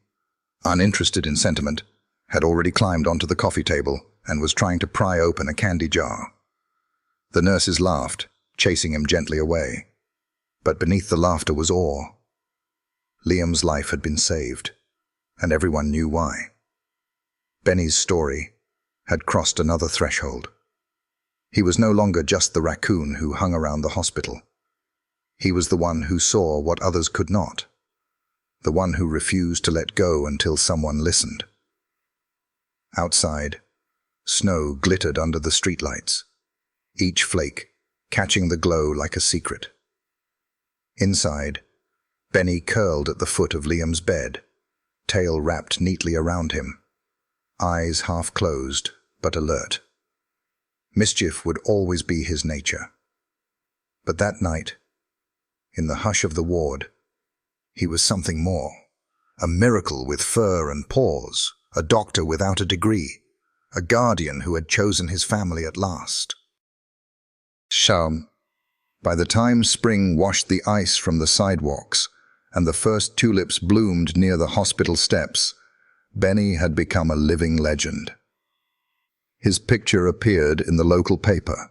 uninterested in sentiment, had already climbed onto the coffee table and was trying to pry open a candy jar. The nurses laughed, chasing him gently away. But beneath the laughter was awe. Liam's life had been saved, and everyone knew why. Benny's story had crossed another threshold. He was no longer just the raccoon who hung around the hospital. He was the one who saw what others could not, the one who refused to let go until someone listened. Outside, snow glittered under the streetlights, each flake catching the glow like a secret. Inside, Benny curled at the foot of Liam's bed, tail wrapped neatly around him, eyes half closed but alert. Mischief would always be his nature. But that night, in the hush of the ward, he was something more. A miracle with fur and paws, a doctor without a degree, a guardian who had chosen his family at last. By the time spring washed the ice from the sidewalks and the first tulips bloomed near the hospital steps, Benny had become a living legend. His picture appeared in the local paper,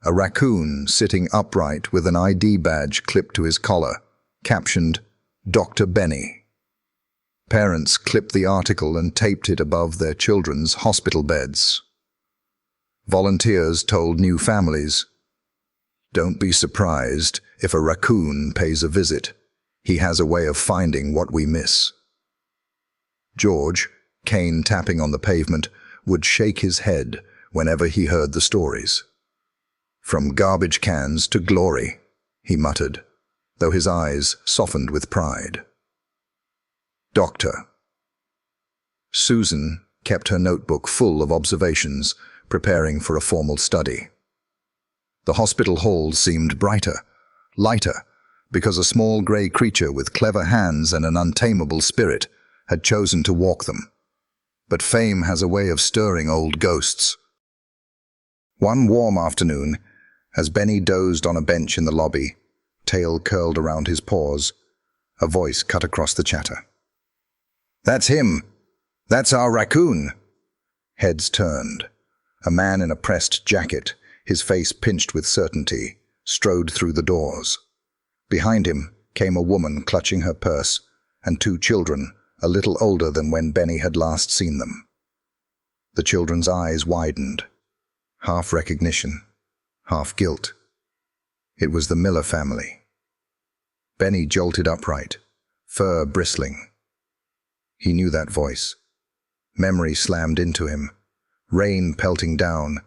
a raccoon sitting upright with an ID badge clipped to his collar, captioned, "Dr. Benny." Parents clipped the article and taped it above their children's hospital beds. Volunteers told new families, "Don't be surprised if a raccoon pays a visit. He has a way of finding what we miss." George, cane tapping on the pavement, would shake his head whenever he heard the stories. "From garbage cans to glory," he muttered, though his eyes softened with pride. Doctor. Susan kept her notebook full of observations, preparing for a formal study. The hospital halls seemed brighter, lighter, because a small grey creature with clever hands and an untamable spirit had chosen to walk them. But fame has a way of stirring old ghosts. One warm afternoon, as Benny dozed on a bench in the lobby, tail curled around his paws, a voice cut across the chatter. "That's him! That's our raccoon! Heads turned. A man in a pressed jacket, his face pinched with certainty, strode through the doors. Behind him came a woman clutching her purse, and two children, a little older than when Benny had last seen them. The children's eyes widened, half recognition, half guilt. It was the Miller family. Benny jolted upright, fur bristling. He knew that voice. Memory slammed into him, rain pelting down,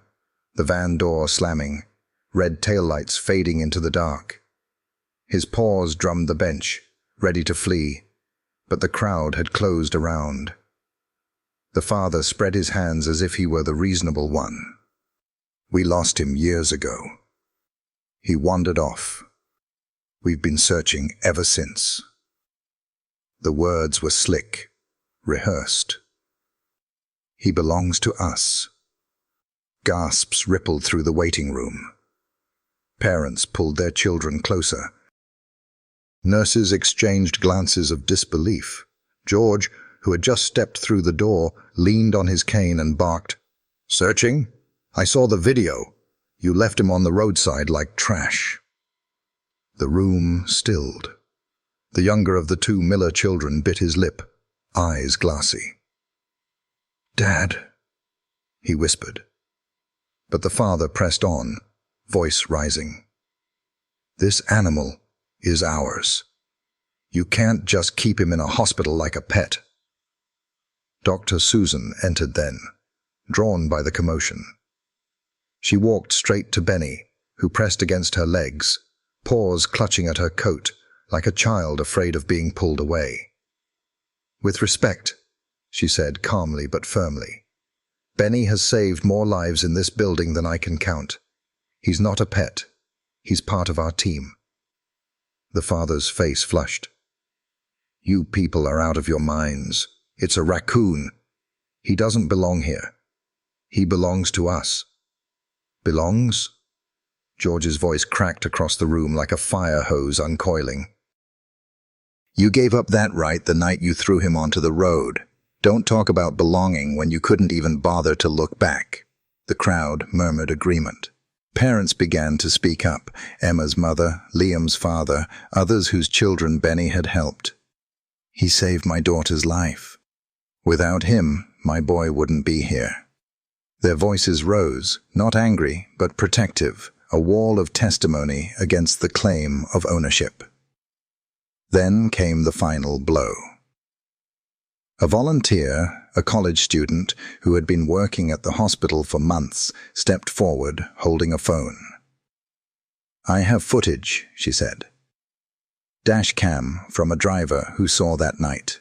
the van door slamming, red taillights fading into the dark. His paws drummed the bench, ready to flee, but the crowd had closed around. The father spread his hands as if he were the reasonable one. We lost him years ago. He wandered off. We've been searching ever since. The words were slick, rehearsed. He belongs to us. Gasps rippled through the waiting room. Parents pulled their children closer. Nurses exchanged glances of disbelief. George, who had just stepped through the door, leaned on his cane and barked, "Searching? I saw the video. You left him on the roadside like trash." The room stilled. The younger of the two Miller children bit his lip, eyes glassy. "Dad," he whispered. But the father pressed on, voice rising. "This animal is ours. You can't just keep him in a hospital like a pet." Dr. Susan entered then, drawn by the commotion. She walked straight to Benny, who pressed against her legs, paws clutching at her coat, like a child afraid of being pulled away. "With respect," she said calmly but firmly, "Benny has saved more lives in this building than I can count. He's not a pet. He's part of our team." The father's face flushed. "You people are out of your minds. It's a raccoon. He doesn't belong here. He belongs to us." "Belongs?" George's voice cracked across the room like a fire hose uncoiling. "You gave up that right the night you threw him onto the road. Don't talk about belonging when you couldn't even bother to look back." The crowd murmured agreement. Parents began to speak up, Emma's mother, Liam's father, others whose children Benny had helped. "He saved my daughter's life. Without him, my boy wouldn't be here." Their voices rose, not angry, but protective, a wall of testimony against the claim of ownership. Then came the final blow. A volunteer, a college student who had been working at the hospital for months, stepped forward, holding a phone. "I have footage," she said. "Dash cam from a driver who saw that night."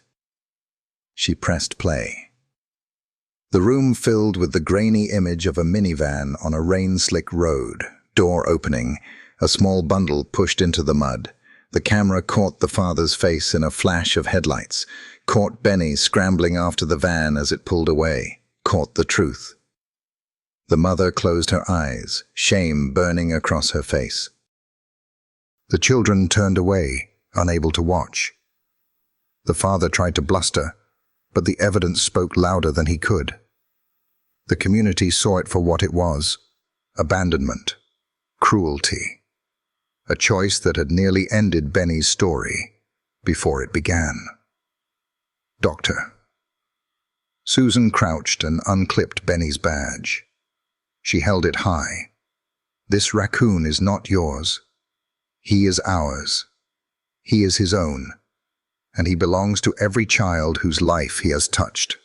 She pressed play. The room filled with the grainy image of a minivan on a rain-slick road, door opening, a small bundle pushed into the mud. The camera caught the father's face in a flash of headlights, caught Benny scrambling after the van as it pulled away, caught the truth. The mother closed her eyes, shame burning across her face. The children turned away, unable to watch. The father tried to bluster, but the evidence spoke louder than he could. The community saw it for what it was: abandonment, cruelty. A choice that had nearly ended Benny's story before it began. "Doctor." Susan crouched and unclipped Benny's badge. She held it high. "This raccoon is not yours. He is ours. He is his own, and he belongs to every child whose life he has touched."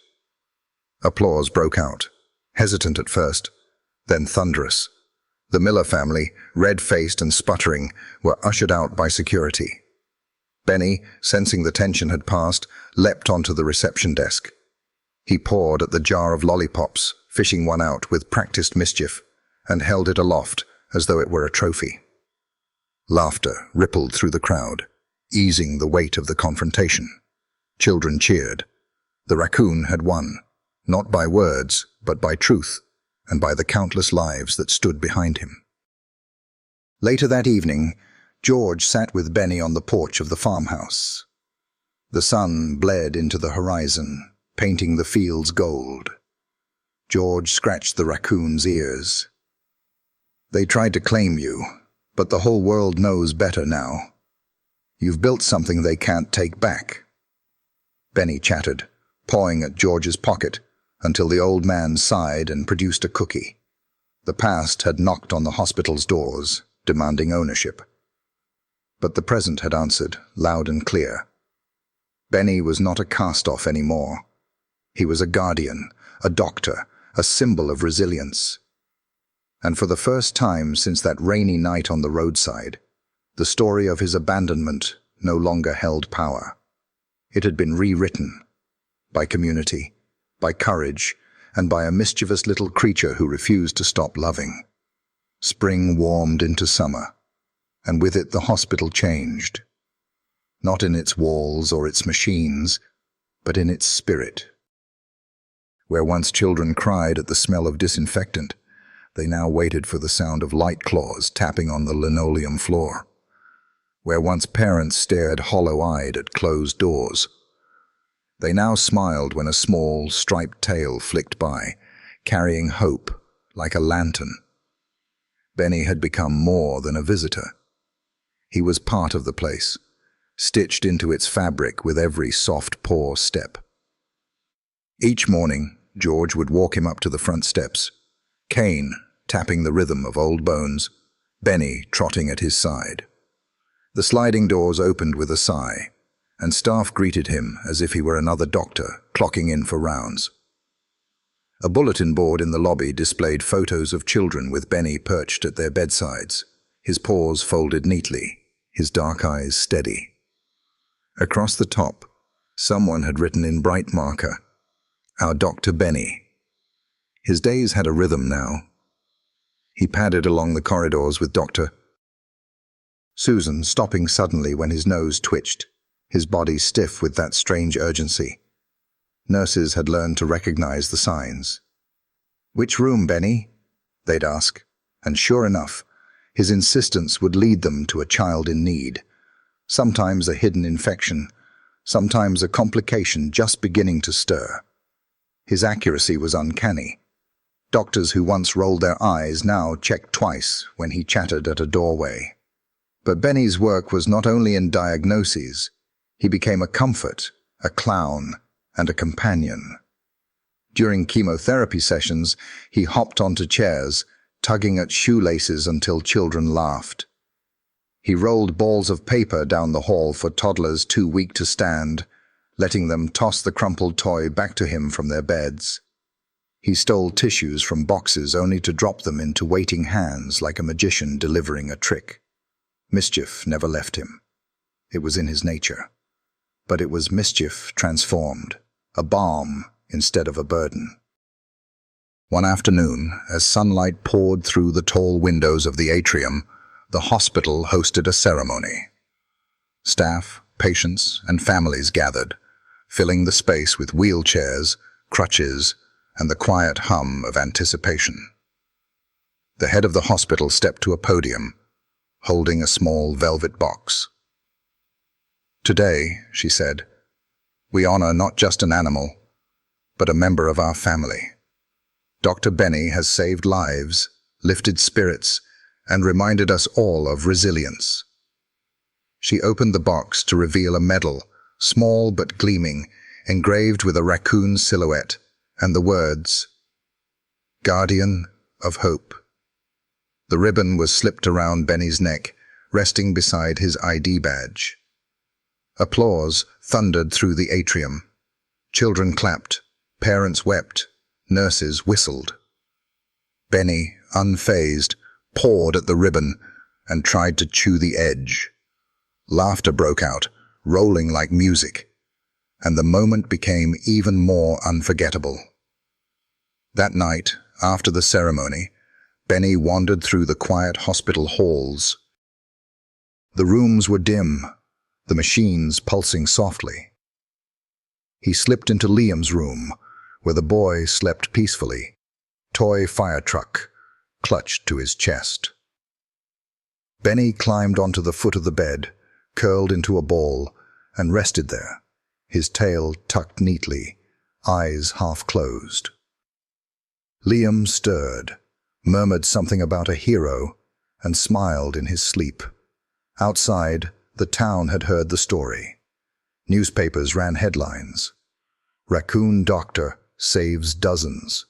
Applause broke out, hesitant at first, then thunderous. The Miller family, red-faced and sputtering, were ushered out by security. Benny, sensing the tension had passed, leapt onto the reception desk. He pawed at the jar of lollipops, fishing one out with practiced mischief, and held it aloft as though it were a trophy. Laughter rippled through the crowd, easing the weight of the confrontation. Children cheered. The raccoon had won, not by words, but by truth, and by the countless lives that stood behind him. Later that evening, George sat with Benny on the porch of the farmhouse. The sun bled into the horizon, painting the fields gold. George scratched the raccoon's ears. "They tried to claim you, but the whole world knows better now. You've built something they can't take back." Benny chattered, pawing at George's pocket, until the old man sighed and produced a cookie. The past had knocked on the hospital's doors, demanding ownership. But the present had answered, loud and clear. Benny was not a cast-off anymore. He was a guardian, a doctor, a symbol of resilience. And for the first time since that rainy night on the roadside, the story of his abandonment no longer held power. It had been rewritten by community, by courage, and by a mischievous little creature who refused to stop loving. Spring warmed into summer, and with it the hospital changed. Not in its walls or its machines, but in its spirit. Where once children cried at the smell of disinfectant, they now waited for the sound of light claws tapping on the linoleum floor. Where once parents stared hollow-eyed at closed doors, they now smiled when a small, striped tail flicked by, carrying hope like a lantern. Benny had become more than a visitor. He was part of the place, stitched into its fabric with every soft paw step. Each morning, George would walk him up to the front steps, Cane tapping the rhythm of old bones, Benny trotting at his side. The sliding doors opened with a sigh, and staff greeted him as if he were another doctor clocking in for rounds. A bulletin board in the lobby displayed photos of children with Benny perched at their bedsides, his paws folded neatly, his dark eyes steady. Across the top, someone had written in bright marker, "Our Dr. Benny." His days had a rhythm now. He padded along the corridors with Dr. Susan, stopping suddenly when his nose twitched, his body stiff with that strange urgency. Nurses had learned to recognize the signs. "Which room, Benny?" they'd ask, and sure enough, his insistence would lead them to a child in need, sometimes a hidden infection, sometimes a complication just beginning to stir. His accuracy was uncanny. Doctors who once rolled their eyes now checked twice when he chattered at a doorway. But Benny's work was not only in diagnoses. He became a comfort, a clown, and a companion. During chemotherapy sessions, he hopped onto chairs, tugging at shoelaces until children laughed. He rolled balls of paper down the hall for toddlers too weak to stand, letting them toss the crumpled toy back to him from their beds. He stole tissues from boxes only to drop them into waiting hands like a magician delivering a trick. Mischief never left him. It was in his nature. But it was mischief transformed, a balm instead of a burden. One afternoon, as sunlight poured through the tall windows of the atrium, the hospital hosted a ceremony. Staff, patients, and families gathered, filling the space with wheelchairs, crutches, and the quiet hum of anticipation. The head of the hospital stepped to a podium, holding a small velvet box. "Today," she said, "we honor not just an animal, but a member of our family. Dr. Benny has saved lives, lifted spirits, and reminded us all of resilience." She opened the box to reveal a medal, small but gleaming, engraved with a raccoon silhouette, and the words, "Guardian of Hope." The ribbon was slipped around Benny's neck, resting beside his ID badge. Applause thundered through the atrium. Children clapped, parents wept, nurses whistled. Benny, unfazed, pawed at the ribbon and tried to chew the edge. Laughter broke out, rolling like music, and the moment became even more unforgettable. That night, after the ceremony, Benny wandered through the quiet hospital halls. The rooms were dim, the machines pulsing softly. He slipped into Liam's room, where the boy slept peacefully, toy fire truck clutched to his chest. Benny climbed onto the foot of the bed, curled into a ball, and rested there, his tail tucked neatly, eyes half closed. Liam stirred, murmured something about a hero, and smiled in his sleep. Outside, the town had heard the story. Newspapers ran headlines. Raccoon doctor saves dozens.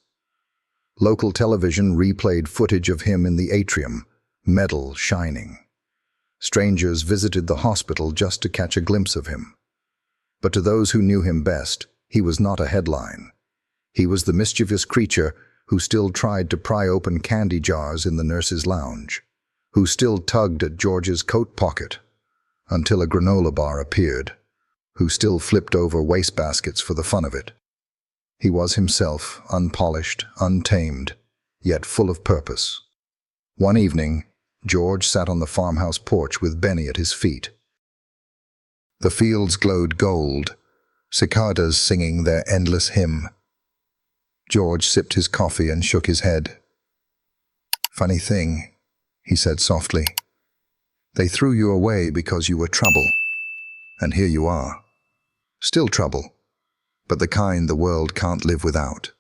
Local television replayed footage of him in the atrium, medal shining. Strangers visited the hospital just to catch a glimpse of him. But to those who knew him best, he was not a headline. He was the mischievous creature who still tried to pry open candy jars in the nurse's lounge, who still tugged at George's coat pocket until a granola bar appeared, who still flipped over wastebaskets for the fun of it. He was himself, unpolished, untamed, yet full of purpose. One evening, George sat on the farmhouse porch with Benny at his feet. The fields glowed gold, cicadas singing their endless hymn. George sipped his coffee and shook his head. "Funny thing," he said softly. "They threw you away because you were trouble. And here you are. Still trouble, but the kind the world can't live without."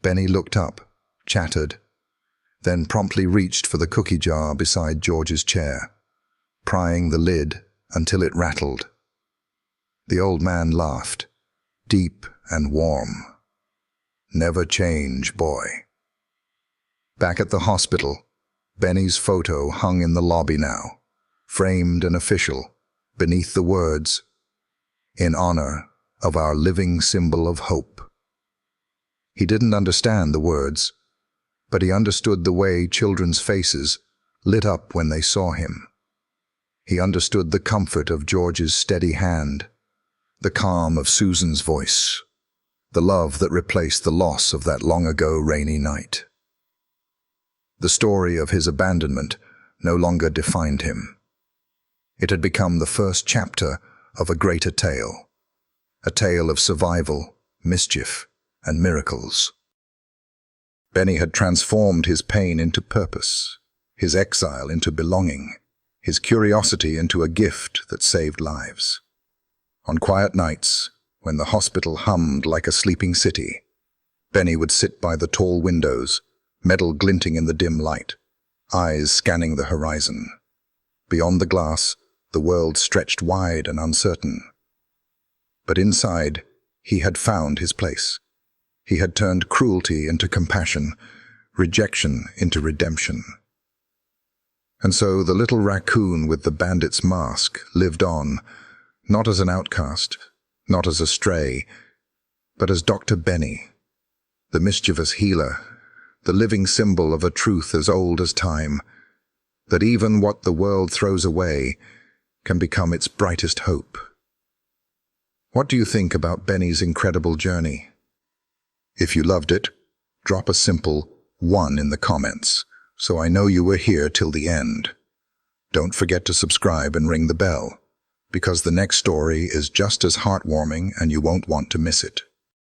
Benny looked up, chattered, then promptly reached for the cookie jar beside George's chair, prying the lid until it rattled. The old man laughed, deep and warm. "Never change, boy." Back at the hospital, Benny's photo hung in the lobby now, framed and official, beneath the words, "In honor of our living symbol of hope." He didn't understand the words, but he understood the way children's faces lit up when they saw him. He understood the comfort of George's steady hand, the calm of Susan's voice, the love that replaced the loss of that long-ago rainy night. The story of his abandonment no longer defined him. It had become the first chapter of a greater tale, a tale of survival, mischief, and miracles. Benny had transformed his pain into purpose, his exile into belonging, his curiosity into a gift that saved lives. On quiet nights, when the hospital hummed like a sleeping city, Benny would sit by the tall windows, metal glinting in the dim light, eyes scanning the horizon. Beyond the glass, the world stretched wide and uncertain. But inside, he had found his place. He had turned cruelty into compassion, rejection into redemption. And so the little raccoon with the bandit's mask lived on, not as an outcast, not as a stray, but as Dr. Benny, the mischievous healer, the living symbol of a truth as old as time, that even what the world throws away can become its brightest hope. What do you think about Benny's incredible journey? If you loved it, drop a simple 1 in the comments, so I know you were here till the end. Don't forget to subscribe and ring the bell, because the next story is just as heartwarming and you won't want to miss it.